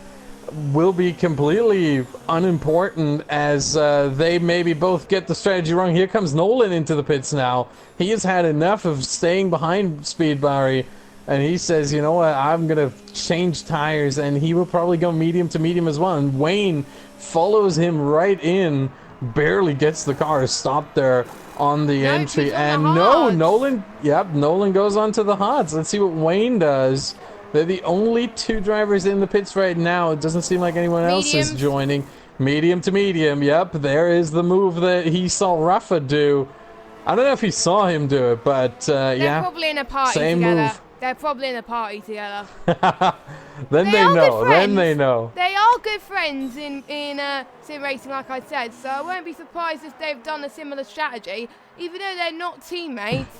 will be completely unimportant, as they maybe both get the strategy wrong. Here comes Nolan into the pits now. He has had enough of staying behind Speedberry, and he says, you know what, I'm gonna change tires, and he will probably go medium to medium as well. And Wayne follows him right in, barely gets the car stopped there on the entry, and Nolan goes on to the hards. Let's see what Wayne does. They're the only 2 drivers in the pits right now. It doesn't seem like anyone else is joining. Medium to medium, yep, there is the move that he saw Rafa do. I don't know if he saw him do it, but They're yeah, probably in a party same together. move. They're probably in a party together. Then They they are good know. Then friends. they know. They are good friends in sim racing, like I said. So I won't be surprised if they've done a similar strategy. Even though they're not teammates,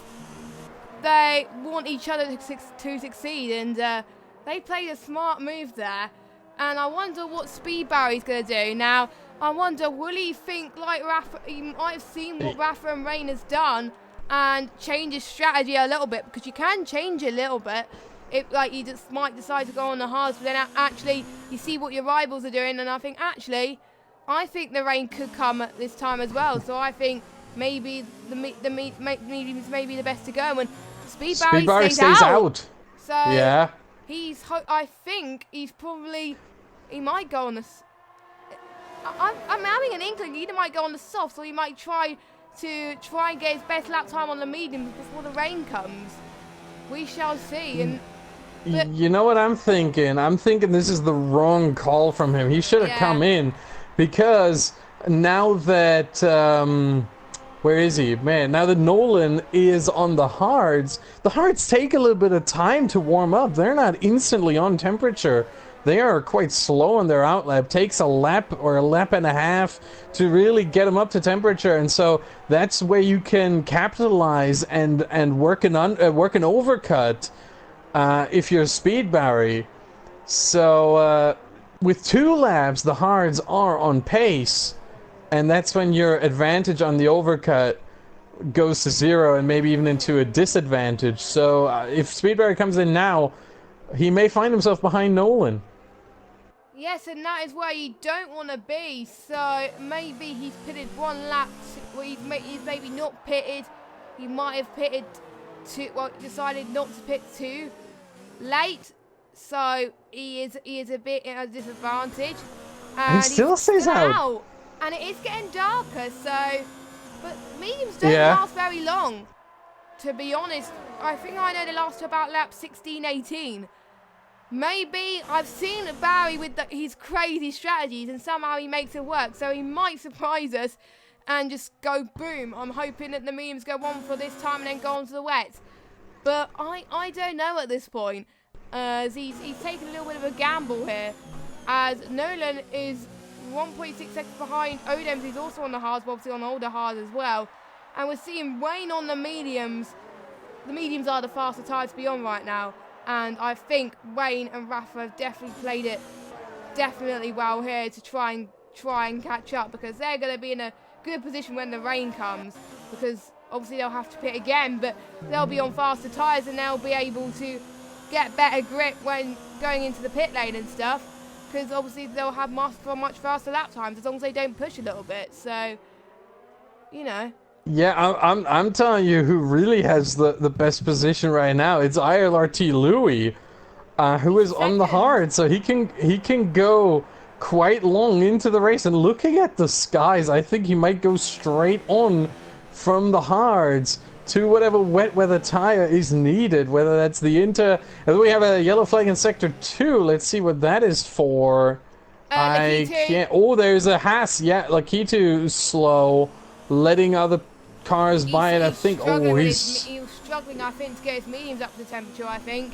they want each other to succeed, and they played a smart move there. And I wonder what Speed Barry's going to do now. I wonder, will he think like Rafa? He might have seen what Rafa and Rain has done and change his strategy a little bit, because you can change it a little bit. If like you just might decide to go on the hards, but then actually you see what your rivals are doing, and I think the rain could come at this time as well. So I think maybe the mediums may be the best to go, and Speed Barry stays out. So yeah, I think he might go on the. I'm having an inkling he either might go on the softs, or he might try and get his best lap time on the mediums before the rain comes. We shall see. And you know what I'm thinking? I'm thinking this is the wrong call from him. He should have come in, because now that where is he? Man, now that Nolan is on the hards take a little bit of time to warm up. They're not instantly on temperature. They are quite slow on their outlap. Takes a lap or a lap and a half to really get them up to temperature, and so that's where you can capitalize and work an overcut if you're Speed Barry. So with 2 laps, the hards are on pace, and that's when your advantage on the overcut goes to 0 and maybe even into a disadvantage. So if Speed Barry comes in now, he may find himself behind Nolan. Yes, and that is where you don't want to be. So maybe he's pitted 1 lap, he's maybe not pitted. He might have pitted decided not to pit too late. So he is a bit at a disadvantage. And he still stays out. And it is getting darker, but mediums don't last very long. To be honest, I think I know they last to about lap 16, 18. Maybe I've seen Barry with his crazy strategies, and somehow he makes it work. So he might surprise us and just go boom. I'm hoping that the mediums go on for this time and then go on to the wets. But I don't know at this point. As he's taking a little bit of a gamble here, as Nolan is 1.6 seconds behind Odems, who's also on the hards, but obviously on older hards as well. And we're seeing Wayne on the mediums. The mediums are the faster tires to be on right now. And I think Wayne and Rafa have definitely played it well here to try and catch up, because they're going to be in a good position when the rain comes, because obviously they'll have to pit again, but they'll be on faster tyres and they'll be able to get better grip when going into the pit lane and stuff, because obviously they'll have much faster lap times as long as they don't push a little bit. So, you know. Yeah, I'm telling you who really has the best position right now. It's ILRT Louis, who is on the hard, so he can go quite long into the race. And looking at the skies, I think he might go straight on from the hards to whatever wet weather tire is needed, whether that's the Inter. And we have a yellow flag in sector 2. Let's see what that is for. I can't. Oh, there's a Haas. Yeah, Lakitu slow, letting other cars by it. I think. Oh, he's struggling. I think to get his mediums up to temperature. I think.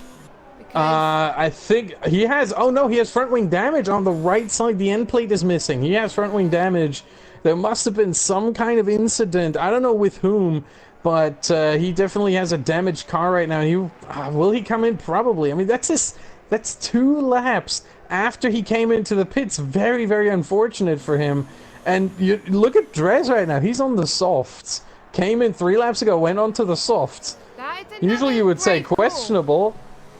I think he has. Oh no, he has front wing damage on the right side. The end plate is missing. He has front wing damage. There must have been some kind of incident. I don't know with whom, but he definitely has a damaged car right now. Will he come in? Probably. I mean, that's 2 laps after he came into the pits. Very, very unfortunate for him. And you look at Drez right now. He's on the softs. Came in 3 laps ago, went on to the softs. Usually you would say questionable,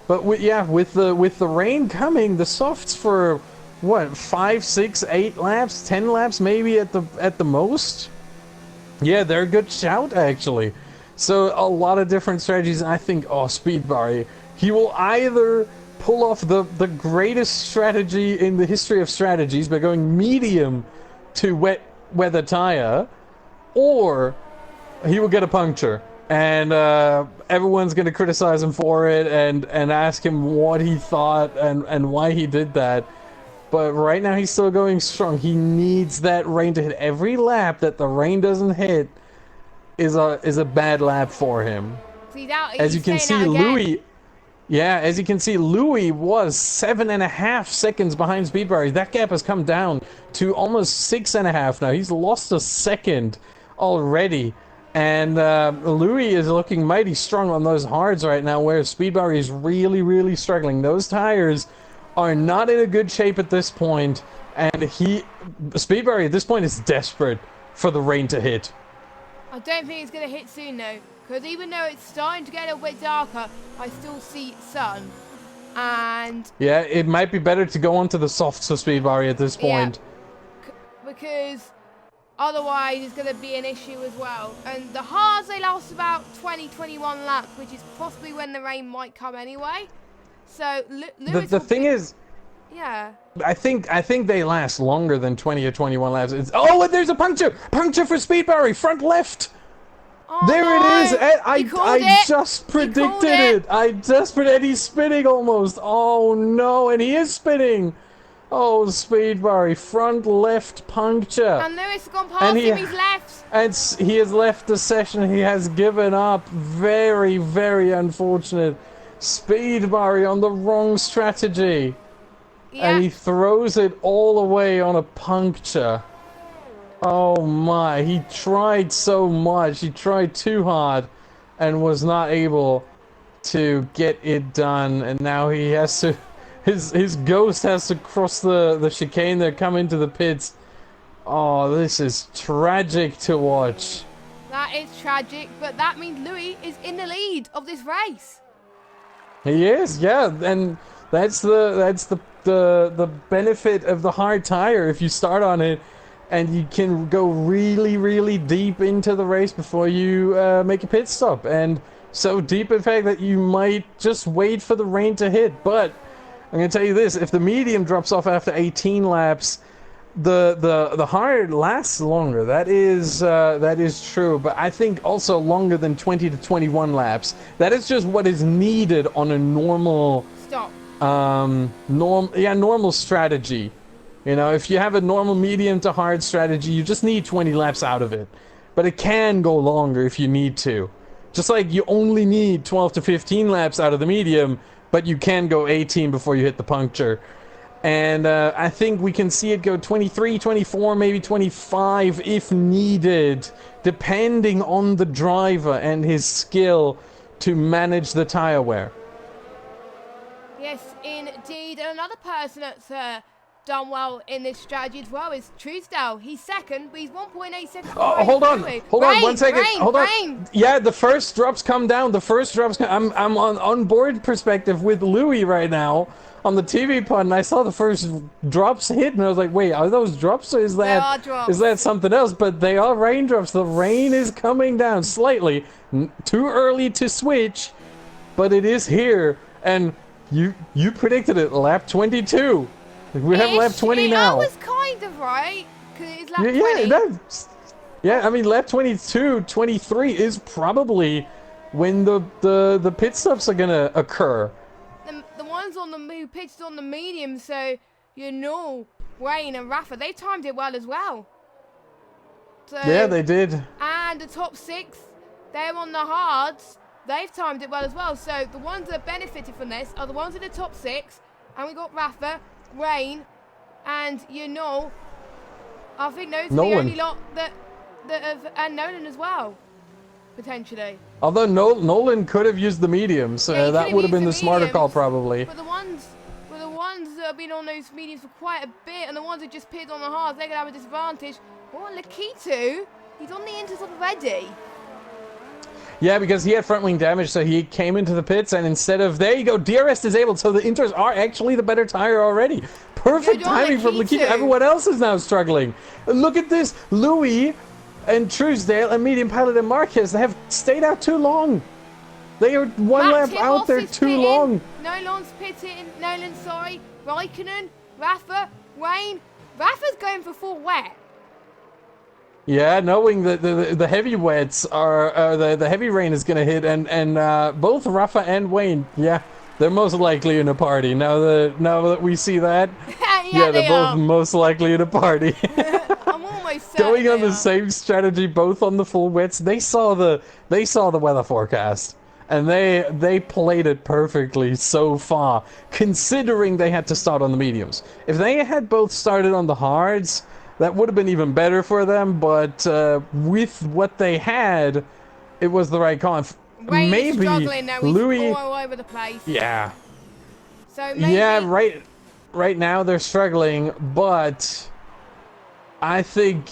but with the rain coming, the softs for what, 5, 6, 8 laps, 10 laps maybe at the most. Yeah, they're a good shout actually. So a lot of different strategies. And I think, Speed Barry, he will either pull off the greatest strategy in the history of strategies by going medium to wet weather tire, or he will get a puncture, and everyone's going to criticize him for it and ask him what he thought and why he did that. But right now he's still going strong. He needs that rain to hit. Every lap that the rain doesn't hit is a bad lap for him. He's out, As you can see, Louis. Yeah, as you can see, Louis was 7.5 seconds behind Speedbarry. That gap has come down to almost 6.5 now. He's lost a second already. And Louis is looking mighty strong on those hards right now, where Speedbarry is really, really struggling. Those tires are not in a good shape at this point, and Speedbarry at this point is desperate for the rain to hit. I don't think it's going to hit soon though, because even though it's starting to get a little bit darker, I still see sun. And yeah, it might be better to go onto the softs for Speedbarry at this point. Yeah, because otherwise it's going to be an issue as well. And the hards, they last about 20-21 laps, which is possibly when the rain might come anyway. So Lewis the thing is, yeah, I think they last longer than 20 or 21 laps. Oh, and there's a puncture for Speedbarry, front left. oh, There no. it is. I just predicted it. I just predicted. He's spinning almost. Oh no, and he is spinning. Oh, Speedbarry, front left puncture. And Lewis has gone past him. He's left. And he has left the session. He has given up. Very, very unfortunate. Speedbarry on the wrong strategy. Yeah. And he throws it all away on a puncture. Oh my, he tried so much. He tried too hard and was not able to get it done. And now he has to, his ghost has to cross the chicane there, come into the pits. Oh, this is tragic to watch. That is tragic, but that means Louis is in the lead of this race. He is, yeah, and that's the benefit of the hard tire. If you start on it and you can go really, really deep into the race before you make a pit stop, and so deep in fact that you might just wait for the rain to hit. But I'm gonna tell you this: if the medium drops off after 18 laps, the hard lasts longer. That is true, but I think also longer than 20 to 21 laps. That is just what is needed on a normal normal strategy. You know, if you have a normal medium to hard strategy, you just need 20 laps out of it. But it can go longer if you need to. Just like you only need 12 to 15 laps out of the medium, but you can go 18 before you hit the puncture. And I think we can see it go 23, 24, maybe 25 if needed, depending on the driver and his skill to manage the tire wear. Yes, indeed. And another person that's done well in this strategy as well is Truesdale. He's second, but he's 1.8 seconds. Oh, hold on 1 second. Hold on. Yeah, the first drops come down. I'm on board perspective with Louis right now on the TV pod, and I saw the first drops hit, and I was like, wait, are those drops, or is that something else? But they are raindrops. The rain is coming down slightly. Too early to switch, but it is here, and you predicted it, lap 22. We have lap 20 now. I was kind of right, because it's lap 20. Yeah, I mean, lap 22, 23 is probably when the pit stops are gonna occur. The ones who pitched on the medium, so Wayne and Rafa, they timed it well as well. So, yeah, they did. And the top six, they're on the hards. They've timed it well as well. So the ones that benefited from this are the ones in the top six, and we got Rafa, Wayne, and I think those are the only lot that have, and Nolan as well, potentially. Although Nolan could have used the mediums, so that would have been the smarter call probably. But the ones that have been on those mediums for quite a bit, and the ones that just pitted on the hards, they're gonna have a disadvantage. Oh, Lakitu, he's on the inters already. Yeah, because he had front wing damage, so he came into the pits, and instead of, there you go, DRS disabled, so the inters are actually the better tire already. Perfect timing from Lakitu. Everyone else is now struggling. Look at this, Louis and Truesdale and medium pilot and Marquez, they have stayed out too long. They are one lap out there too long. Nolan's pitting, sorry, Raikkonen, Rafa, Wayne. Rafa's going for full wet. Yeah, knowing that the heavy wets are, the heavy rain is going to hit, and both Rafa and Wayne, yeah, they're most likely in a party. Now that we see that, yeah, they're both most likely in a party. I'm almost going on the are. same strategy, both on the full wets. They saw the weather forecast, and they played it perfectly so far, considering they had to start on the mediums. If they had both started on the hards, that would have been even better for them. But with what they had, it was the right call. Rain is Maybe struggling now. He's Louis. all over the place. Yeah. So maybe. Yeah. Right now they're struggling, but I think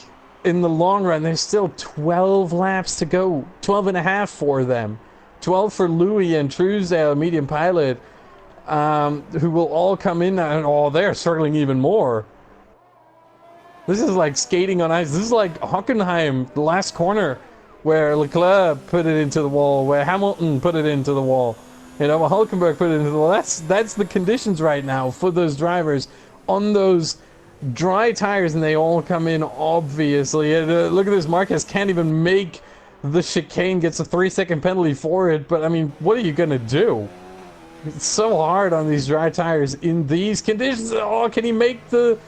in the long run, there's still 12 laps to go. 12 and a half for them. 12 for Louis and Truesdale, medium pilot, who will all come in and they're struggling even more. This is like skating on ice. This is like Hockenheim, the last corner, where Leclerc put it into the wall, where Hamilton put it into the wall. You know, Hulkenberg put it into the wall. That's the conditions right now for those drivers on those dry tires, and they all come in, obviously. And, look at this, Marquez can't even make the chicane, gets a 3-second penalty for it, but I mean, what are you gonna do? It's so hard on these dry tires in these conditions. Oh, can he make the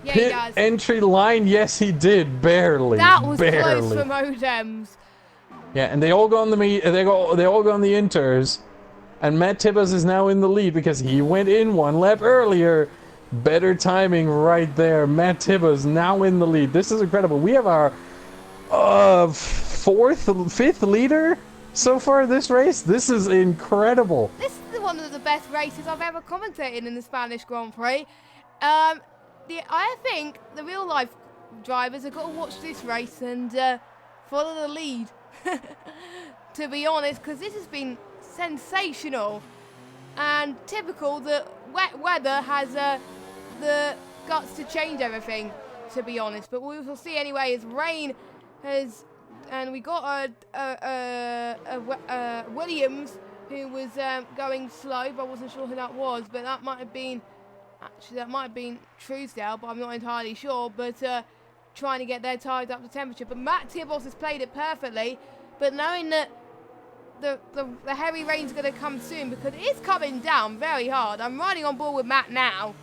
pit entry line? Yes, he did, barely. That was barely. close for Modems. Yeah, and they all go on the they all go on the inters, and Matt Tibbas is now in the lead because he went in 1 lap earlier. Better timing right there. Matt Tibbas now in the lead. This is incredible. We have our 5th leader so far this race. This is incredible. This is one of the best races I've ever commentated in the Spanish Grand Prix. I think the real life drivers have got to watch this race and follow the lead. To be honest, because this has been sensational and typical that wet weather has the guts to change everything, to be honest. But we will see anyway, as rain has, and we got a Williams who was going slow, but I wasn't sure who that was. But that might have been Truesdale, but I'm not entirely sure. But trying to get their tires up to temperature. But Matt Tibbas has played it perfectly. But knowing that the heavy rain's going to come soon, because it is coming down very hard. I'm riding on board with Matt now.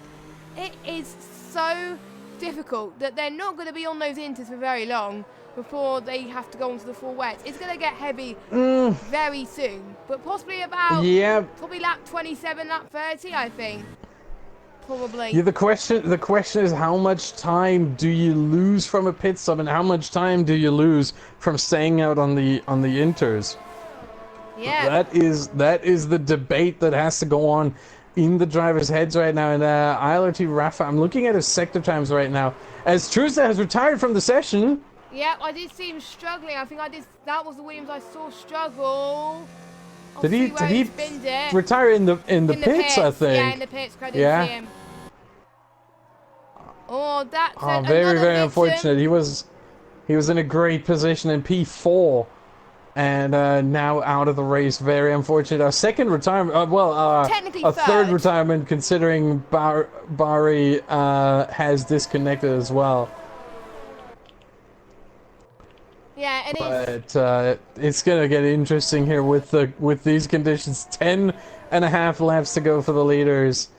It is so difficult that they're not going to be on those inters for very long before they have to go onto the full wet. It's going to get heavy very soon, but possibly about probably lap 27, lap 30, I think. Probably. Yeah, the question is, how much time do you lose from a pit stop, and how much time do you lose from staying out on the inters? Yeah. That is the debate that has to go on in the drivers' heads right now. And ILRT Rafa, I'm looking at his sector times right now, as Truesdale has retired from the session. Yeah, I did see him struggling. I think that was the Williams I saw struggle. Did he retire in the pits, I think? Yeah, in the pits. I didn't see him. Oh, that's very unfortunate. He was in a great position in P4. And now out of the race, very unfortunate. Our second retirement, technically a third retirement, considering Bari has disconnected as well. Yeah, it is. But it's gonna get interesting here with these conditions. 10.5 laps to go for the leaders,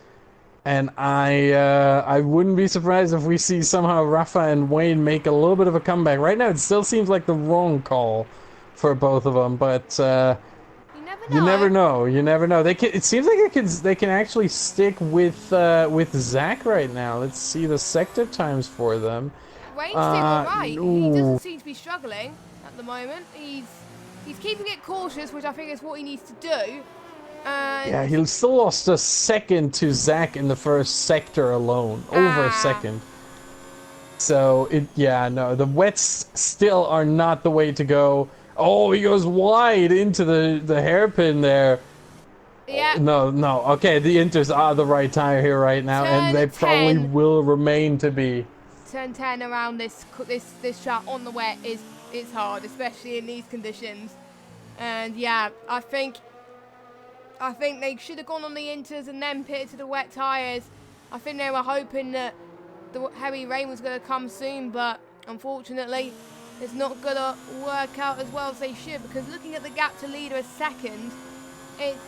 and I wouldn't be surprised if we see somehow Rafa and Wayne make a little bit of a comeback. Right now, it still seems like the wrong call for both of them, but you never know. You never know. It seems like they can actually stick with Zach right now. Let's see the sector times for them. Wayne's still alright. He doesn't seem to be struggling at the moment. He's keeping it cautious, which I think is what he needs to do. Yeah, he still lost a second to Zach in the first sector alone, over a second. So the wets still are not the way to go. Oh, he goes wide into the hairpin there. Yeah. No. Okay, the inters are the right tire here right now, and they probably will remain to be. Turn 10 around this track on the wet is hard, especially in these conditions. And yeah, I think they should have gone on the inters and then pitted to the wet tires. I think they were hoping that the heavy rain was going to come soon, but unfortunately, it's not going to work out as well as they should, because looking at the gap to leader a second, it's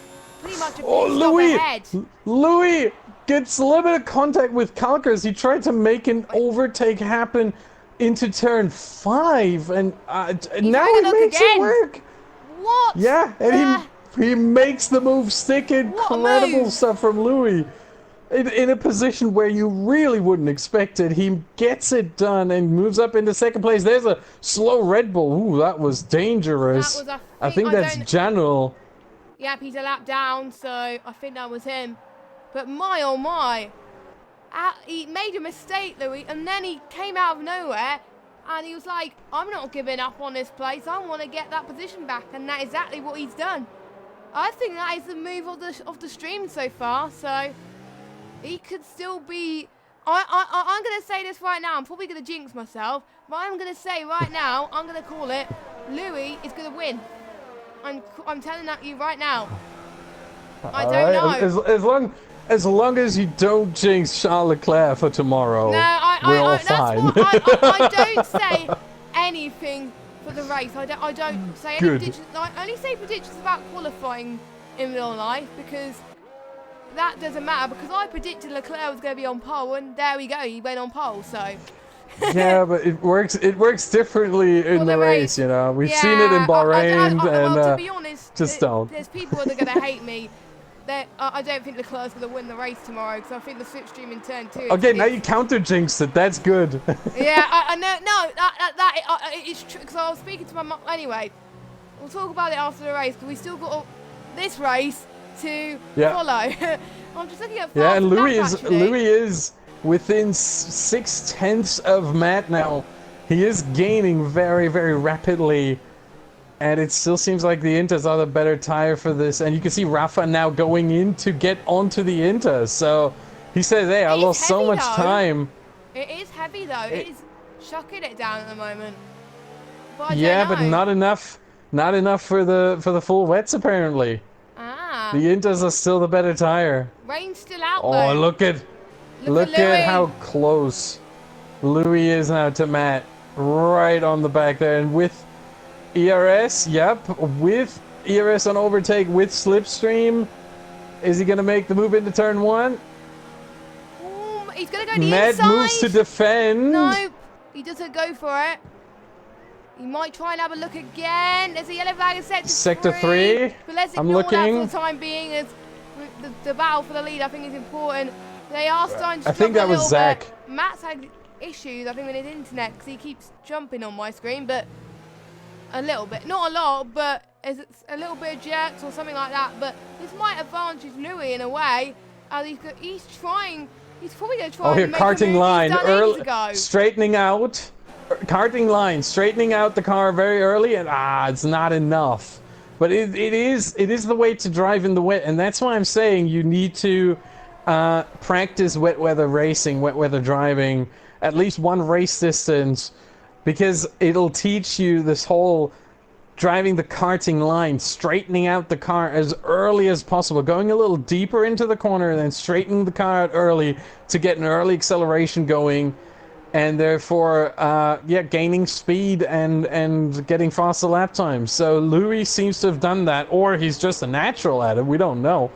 pretty much a pit stop ahead. Louis gets a little bit of contact with Kalkers. He tried to make an overtake happen into turn 5, and now having a it look makes again. it work. What? Yeah, and he makes the move stick. What a Incredible move. stuff from Louis. In a position where you really wouldn't expect it, he gets it done and moves up into second place. There's a slow Red Bull. Ooh, that was dangerous. That was, I think that's Janel. Yep, he's a lap down, so I think that was him. But my oh my, he made a mistake, Louis, and then he came out of nowhere and he was like, I'm not giving up on this place. I want to get that position back, and that's exactly what he's done. I think that is the move of the stream so far, so he could still be... I'm going to say this right now. I'm probably going to jinx myself, but I'm going to say right now, I'm going to call it, Louis is going to win. I'm telling that you right now. I don't know. As long as you don't jinx Charles Leclerc for tomorrow, we're all fine. I don't say anything for the race. I don't say any predictions. I only say predictions about qualifying in real life, because that doesn't matter, because I predicted Leclerc was going to be on pole, and there we go, he went on pole, so... Yeah, but it works differently in the race, you know. We've seen it in Bahrain, well, to be honest, just don't. There's people that are going to hate me. I don't think Leclerc's going to win the race tomorrow, because I think the slipstream in turn 2... Okay, now you counter-jinxed it, that's good. Yeah, I know, it's true, because I was speaking to my mum... Anyway, we'll talk about it after the race, because we still got this race to follow. I'm just looking at and Louis is within 0.6 of Matt now. He is gaining very, very rapidly, and it still seems like the Inters are the better tire for this. And you can see Rafa now going in to get onto the Inter. So he says, hey, I lost so much time. It is heavy though. It is shucking it down at the moment. But but not enough. Not enough for the full wets apparently. The Inters are still the better tire. Rain's still out though. though. Look at how close Louis is now to Matt. Right on the back there. And with ERS, with ERS on overtake with slipstream, is he going to make the move into turn 1? He's going to go to the Matt inside. moves to defend. Nope, he doesn't go for it. He might try and have a look again. There's a yellow flag in sector 3. But let's ignore that for the time being, as the battle for the lead, I think, is important. They are starting to think that was Zach. Matt's had issues, I think, with his internet, because he keeps jumping on my screen, but a little bit. Not a lot, but it's a little bit of jerks or something like that. But this might advantage Louis in a way. He's trying. He's probably going to try and make karting line early, straightening out. Karting line, straightening out the car very early, and it's not enough. But it is the way to drive in the wet, and that's why I'm saying you need to practice wet weather racing, wet weather driving, at least one race distance, because it'll teach you this whole driving the karting line, straightening out the car as early as possible, going a little deeper into the corner, and then straightening the car out early to get an early acceleration going. And therefore, gaining speed and getting faster lap times. So Louis seems to have done that, or he's just a natural at it. We don't know.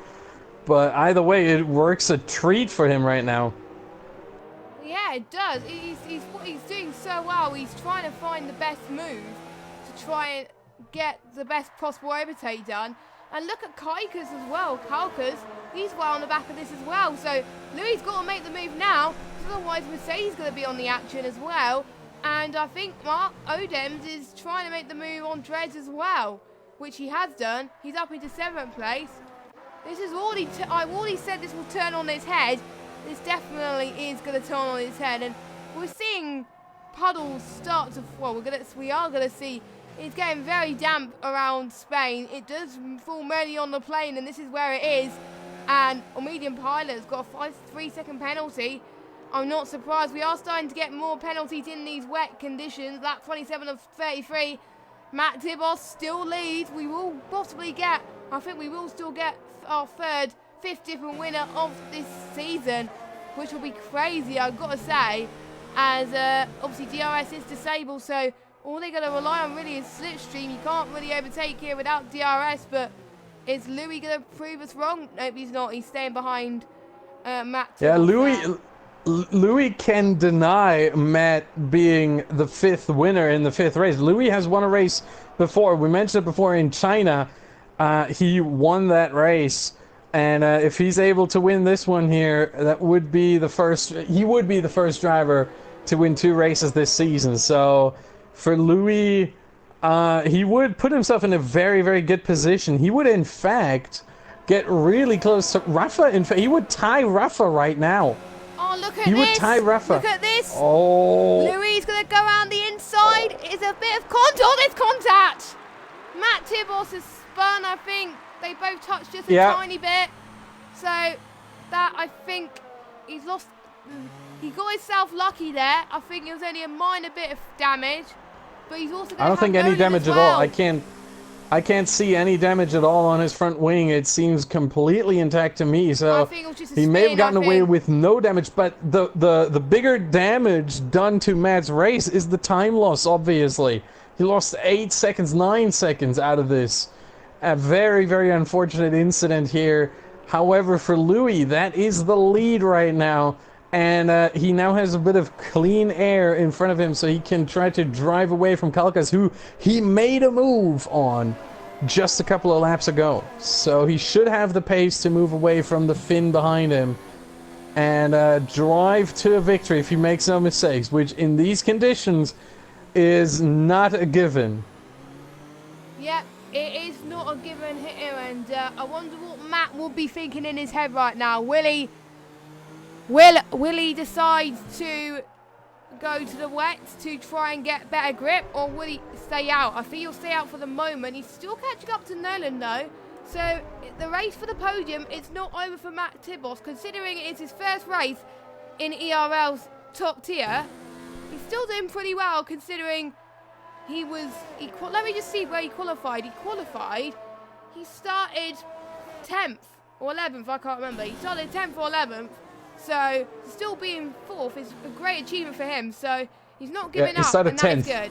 But either way, it works a treat for him right now. Yeah, it does. He's doing so well. He's trying to find the best move to try and get the best possible overtake done. And look at Kaikas as well. Kalkas, he's well on the back of this as well. So Louis got to make the move now, because otherwise Mercedes is going to be on the action as well. And I think Mark Odems is trying to make the move on Dreads as well, which he has done. He's up into 7th place. This is already, I've already said this will turn on its head. This definitely is going to turn on its head. And we're seeing puddles start to, we are going to see. It's getting very damp around Spain. It does fall mainly on the plane, and this is where it is. And a medium pilot's got a 3-second penalty. I'm not surprised. We are starting to get more penalties in these wet conditions. Lap 27 of 33. Matt Tibos still leads. We will possibly get, I think we will still get our 3rd, 5th different winner of this season, which will be crazy, I've got to say, as obviously DRS is disabled, so all they're going to rely on really is slipstream. You can't really overtake here without DRS, but is Louis going to prove us wrong? Nope, he's not. He's staying behind Matt. Yeah, Louis can deny Matt being the 5th winner in the 5th race. Louis has won a race before. We mentioned it before in China. He won that race. And if he's able to win this one here, that would be the first. He would be the first driver to win 2 races this season. So for Louis, he would put himself in a very, very good position. He would, in fact, get really close to Rafa. In fact, he would tie Rafa right now. Oh, look at He this. would tie Rafa. Look at this. Oh. Louis is going to go around the inside. It's a bit of contact. Oh, there's contact. Matt Tibos has spun, I think. They both touched just a tiny bit. So, that, I think, he's lost. He got himself lucky there. I think it was only a minor bit of damage. But he's also going to I don't think any damage at all. I can't see any damage at all on his front wing. It seems completely intact to me. So I think it was just a he may spin, have gotten away with no damage, but the bigger damage done to Matt's race is the time loss, obviously. He lost 8 seconds, 9 seconds out of this. A very, very unfortunate incident here. However, for Louis, that is the lead right now. And he now has a bit of clean air in front of him, so he can try to drive away from Kalkas, who he made a move on just a couple of laps ago. So he should have the pace to move away from the Finn behind him and drive to a victory if he makes no mistakes, which in these conditions is not a given. Yep, it is not a given here, and I wonder what Matt will be thinking in his head right now. Will he decide to go to the wets to try and get better grip, or will he stay out? I think he'll stay out for the moment. He's still catching up to Nolan though. So the race for the podium, it's not over for Matt Tibos, considering it's his first race in ERL's top tier. He's still doing pretty well considering let me just see where he qualified. He started 10th or 11th, I can't remember. He started 10th or 11th. So, still being 4th is a great achievement for him. So, he's not giving up, and that is good.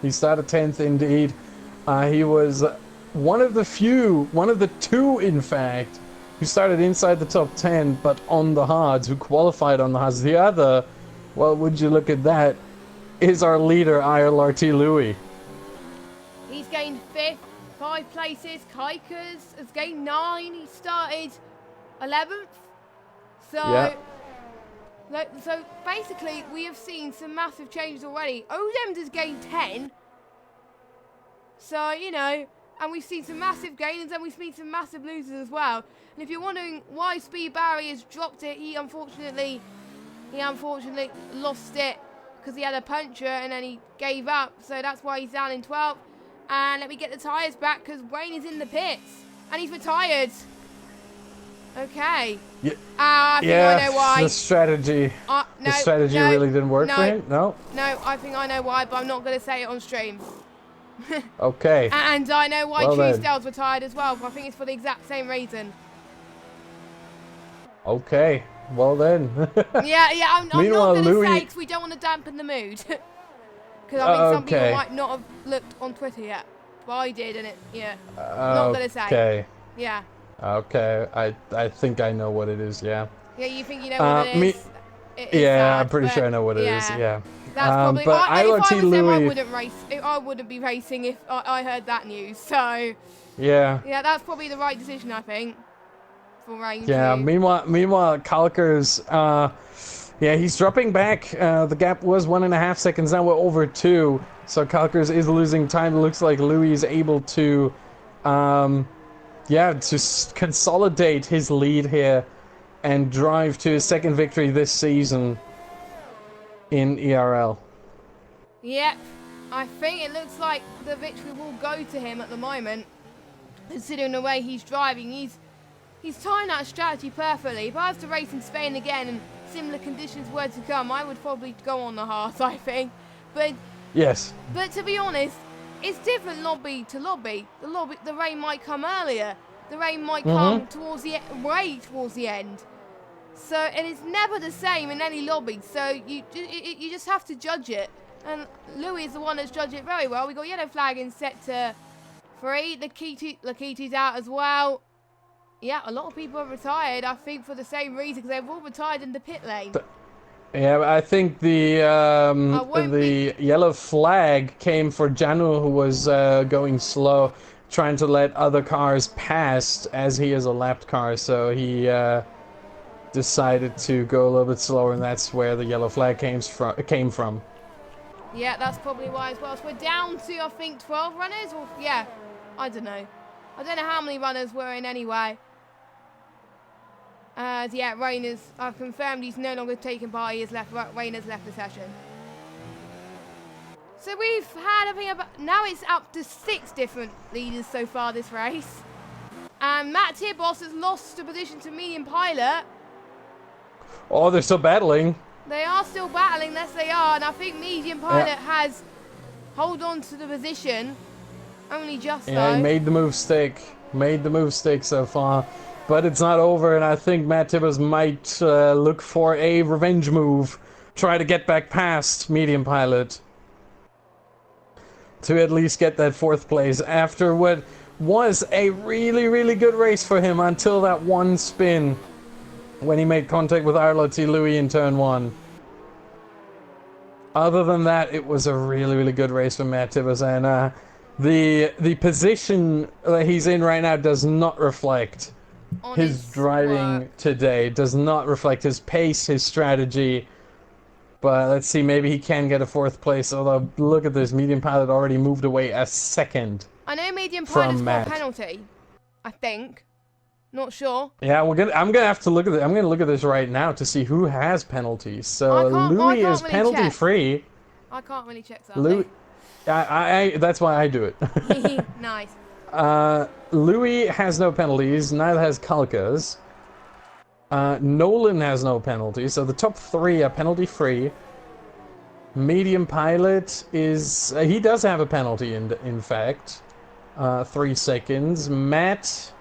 He started 10th indeed. He was one of the 2, in fact, who started inside the top 10, but on the hards, who qualified on the hards. The other, well, would you look at that, is our leader, IRLRT Louis. He's gained 5th, 5 places. Kaikas has gained 9. He started 11th. So, so basically, we have seen some massive changes already. Odems has gained 10. So, you know, and we've seen some massive gains and we've seen some massive losers as well. And if you're wondering why Speed Barry has dropped it, he unfortunately lost it because he had a puncture and then he gave up. So that's why he's down in 12th. And let me get the tyres back because Wayne is in the pits and he's retired. Okay. Yeah, I think I know why. The strategy really didn't work for him? No? No, I think I know why, but I'm not going to say it on stream. Okay. And I know why Truesdale's retired as well, but I think it's for the exact same reason. Okay. Well then. I'm not going to say because we don't want to dampen the mood. Because I think some people might not have looked on Twitter yet. But I did, and not going to say. Okay. Yeah. Okay, I think I know what it is, yeah. Yeah, you think you know what it is? I'm pretty sure I know what it is, yeah. That's probably, but if I was Louis, them, I wouldn't be racing if I heard that news, so... Yeah. Yeah, that's probably the right decision, I think, for Rain. Yeah, meanwhile, Kalkers, he's dropping back. The gap was 1.5 seconds, now we're over 2. So Kalkers is losing time. It looks like Louis is able to... to consolidate his lead here and drive to his 2nd victory this season in ERL. Yep, I think it looks like the victory will go to him at the moment. Considering the way he's driving, he's tying that strategy perfectly. If I was to race in Spain again and similar conditions were to come, I would probably go on the hards, I think. But yes. But to be honest, it's different lobby to lobby. The rain might come earlier. The rain might come towards the end. So, and it's never the same in any lobby. So you just have to judge it. And Louis is the one that's judged it very well. We got yellow flag in sector 3. Lakiti's out as well. Yeah, a lot of people have retired, I think, for the same reason, because they've all retired in the pit lane. Yeah, I think the yellow flag came for Janu, who was going slow, trying to let other cars pass as he is a lapped car, so he decided to go a little bit slower, and that's where the yellow flag came from. Yeah, that's probably why as well. So we're down to, I think, 12 runners, or yeah, I don't know. I don't know how many runners we're in anyway. Yeah, Rayner's, I've confirmed he's no longer taking part. Rayner's left the session. So we've had, I think, now it's up to 6 different leaders so far this race. And Matt Tibos has lost a position to Medium Pilot. Oh, they're still battling. They are still battling, yes they are, and I think Medium Pilot has hold on to the position. Only just Yeah, though. he made the move stick. Made the move stick so far. But it's not over, and I think Matt Tibbers might look for a revenge move. Try to get back past Medium Pilot. To at least get that 4th place after what was a really, really good race for him until that one spin when he made contact with Arlo T. Louis in turn 1. Other than that, it was a really, really good race for Matt Tibbers, and the position that he's in right now does not reflect his driving today. Does not reflect his pace, his strategy. But let's see, maybe he can get a 4th place. Although, look at this, Medium Pilot already moved away a second. I know Medium Pilot's got a penalty. I think. Not sure. Yeah, I'm gonna have to look at it. I'm gonna look at this right now to see who has penalties. So Louis is really penalty free. I can't really check that. Louis, that's why I do it. Nice. Louis has no penalties. Neither has Kalkas. Nolan has no penalties. So the top 3 are penalty free. Medium Pilot is he does have a penalty in fact. 3 seconds. Matt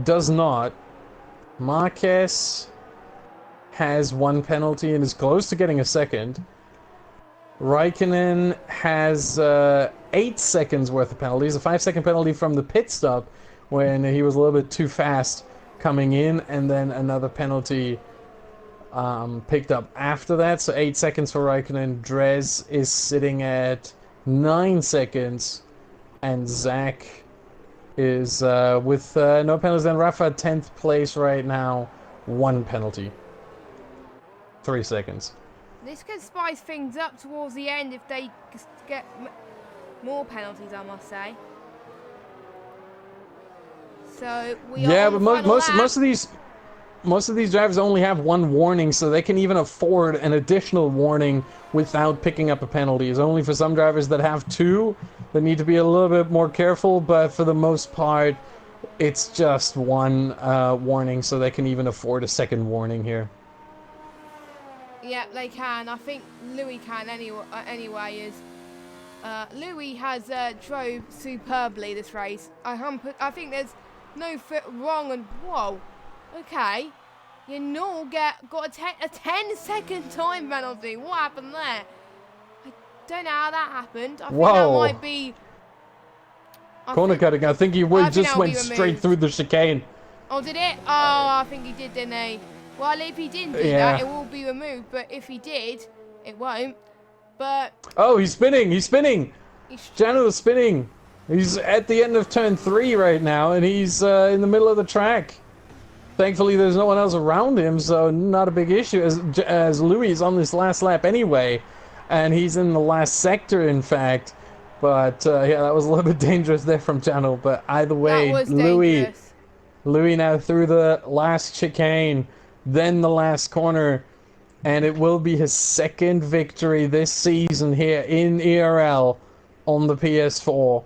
does not. Marquez has 1 penalty and is close to getting a 2nd. Raikkonen has 8 seconds worth of penalties. A 5-second penalty from the pit stop when he was a little bit too fast coming in, and then another penalty picked up after that. So 8 seconds for Raikkonen. Drez is sitting at 9 seconds, and Zach is with no penalties. And Rafa 10th place right now, 1 penalty, 3 seconds. This could spice things up towards the end if they get more penalties, I must say. So we are but most of these drivers only have 1 warning, so they can even afford an additional warning without picking up a penalty. It's only for some drivers that have 2 that need to be a little bit more careful, but for the most part, it's just 1 warning, so they can even afford a 2nd warning here. Yeah, they can. I think Louis can anyway. Louis has drove superbly this race. I think there's no foot wrong, and whoa, okay. Null got a 10-second time penalty. What happened there? I don't know how that happened. I think that might be corner cutting. I think he just went straight through the chicane. Oh, did it? Oh, I think he did, didn't he? Well, if he didn't do that, it will be removed. But if he did, it won't. But oh, he's spinning! He's spinning! Janu is spinning! He's at the end of turn 3 right now, and he's in the middle of the track. Thankfully, there's no one else around him, so not a big issue, as Louis is on this last lap anyway, and he's in the last sector, in fact. But yeah, that was a little bit dangerous there from Janu. But either way, Louis now through the last chicane, then the last corner, and it will be his 2nd victory this season here in ERL on the PS4.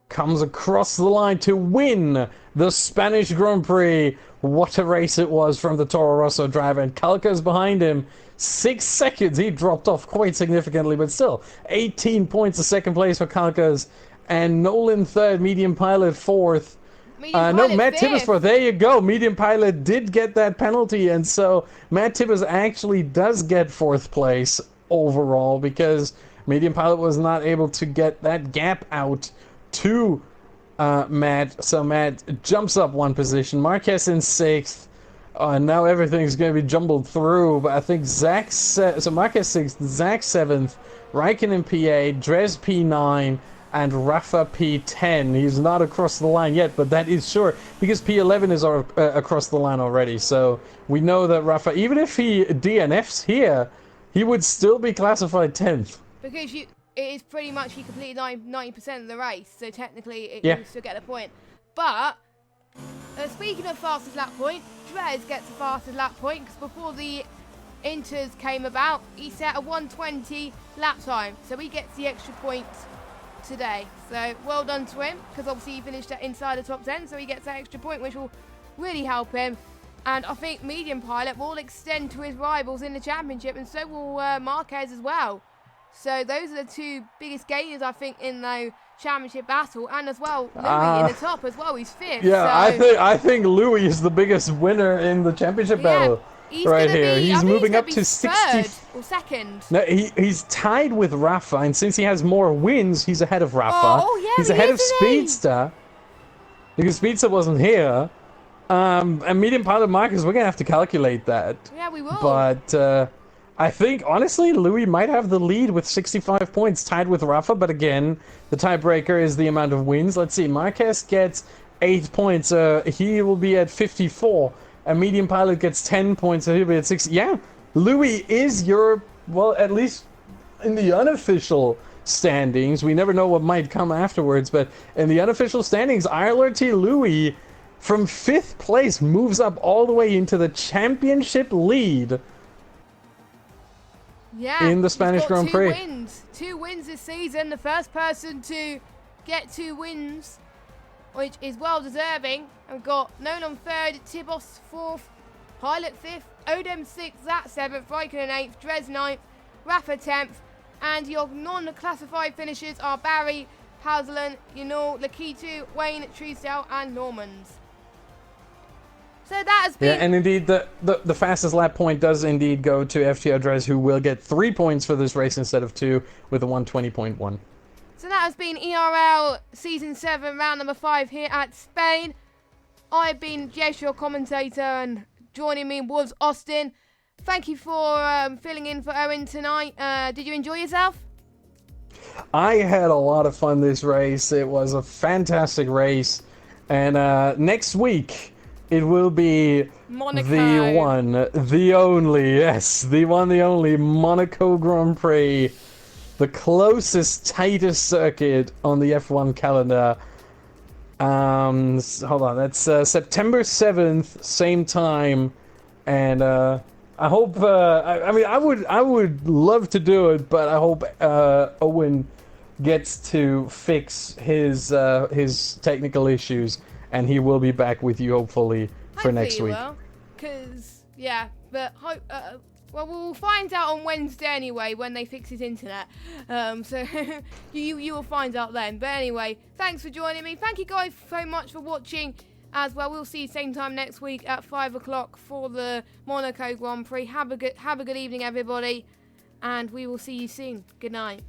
Comes across the line to win the Spanish Grand Prix. What a race it was from the Toro Rosso driver, and Kalka's behind him. 6 seconds, he dropped off quite significantly, but still 18 points of 2nd place for Kalkas, and Nolan 3rd, Medium Pilot 4th. Matt Tibbers 4th. There you go. Medium Pilot did get that penalty, and so Matt Tibbers actually does get 4th place overall, because Medium Pilot was not able to get that gap out to Matt. So Matt jumps up one position. Marquez in 6th. Now everything's going to be jumbled through, but I think Zach's... So Marquez 6th, Zach 7th, Raikkonen P8, Dres P9, and Rafa P10. He's not across the line yet, but that is sure, because P11 is across the line already, so we know that Rafa, even if he DNFs here, he would still be classified 10th. Because it is pretty much he completed 90% of the race, so technically Yeah. you still get a point. But speaking of fastest lap point, Dres gets the fastest lap point because before the inters came about, he set a 1:20 lap time, so he gets the extra point today. So well done to him, because obviously he finished inside the top 10, so he gets that extra point, which will really help him. And I think medium pilot will extend to his rivals in the championship, and so will Marquez as well. So those are the two biggest gainers, I think, in the championship battle, and as well Louis in the top as well. He's 5th. Yeah, so. I think Louis is the biggest winner in the championship battle right here. He's moving up to 60. Third or second. No, he's tied with Rafa, and since he has more wins, he's ahead of Rafa. Oh, yeah, he's ahead of Speedster, because Speedster wasn't here. And medium pilot Marcus, we're gonna have to calculate that. Yeah, we will. But I think, honestly, Louis might have the lead with 65 points, tied with Rafa, but again, the tiebreaker is the amount of wins. Let's see, Marquez gets 8 points, he will be at 54. A medium pilot gets 10 points, so he'll be at 60. Yeah, Louis is your, well, at least in the unofficial standings, we never know what might come afterwards, but in the unofficial standings, IRLT Louis from 5th place moves up all the way into the championship lead. Yeah, in the Spanish Grand Prix. 2 wins this season. The first person to get 2 wins, which is well deserving. I've got Nolan 3rd, Tibos 4th, Pilot 5th, Odem 6th, Zat 7th, Raikkonen 8th, Dres 9th, Rafa 10th, and your non-classified finishers are Barry, Hausland, Yanul, Lakitu, Wayne, Truesdale, and Normans. So that has been... Yeah, and indeed, the fastest lap point does indeed go to FTO Dres, who will get 3 points for this race instead of 2, with a 120.1. So that has been ERL Season 7, round number 5 here at Spain. I've been Jess, your commentator, and joining me was Austin. Thank you for filling in for Owen tonight. Did you enjoy yourself? I had a lot of fun this race. It was a fantastic race. And next week, it will be Monaco. the one, the only, yes, the one, the only Monaco Grand Prix. The closest, tightest circuit on the F1 calendar. Hold on, that's September 7th, same time. And I hope, I mean, I would love to do it, but I hope Owen gets to fix his technical issues, and he will be back with you hopefully for next week. Because yeah, but well, we'll find out on Wednesday anyway when they fix his internet. So you will find out then. But anyway, thanks for joining me. Thank you guys so much for watching as well. We'll see you same time next week at 5 o'clock for the Monaco Grand Prix. Have a good evening, everybody, and we will see you soon. Good night.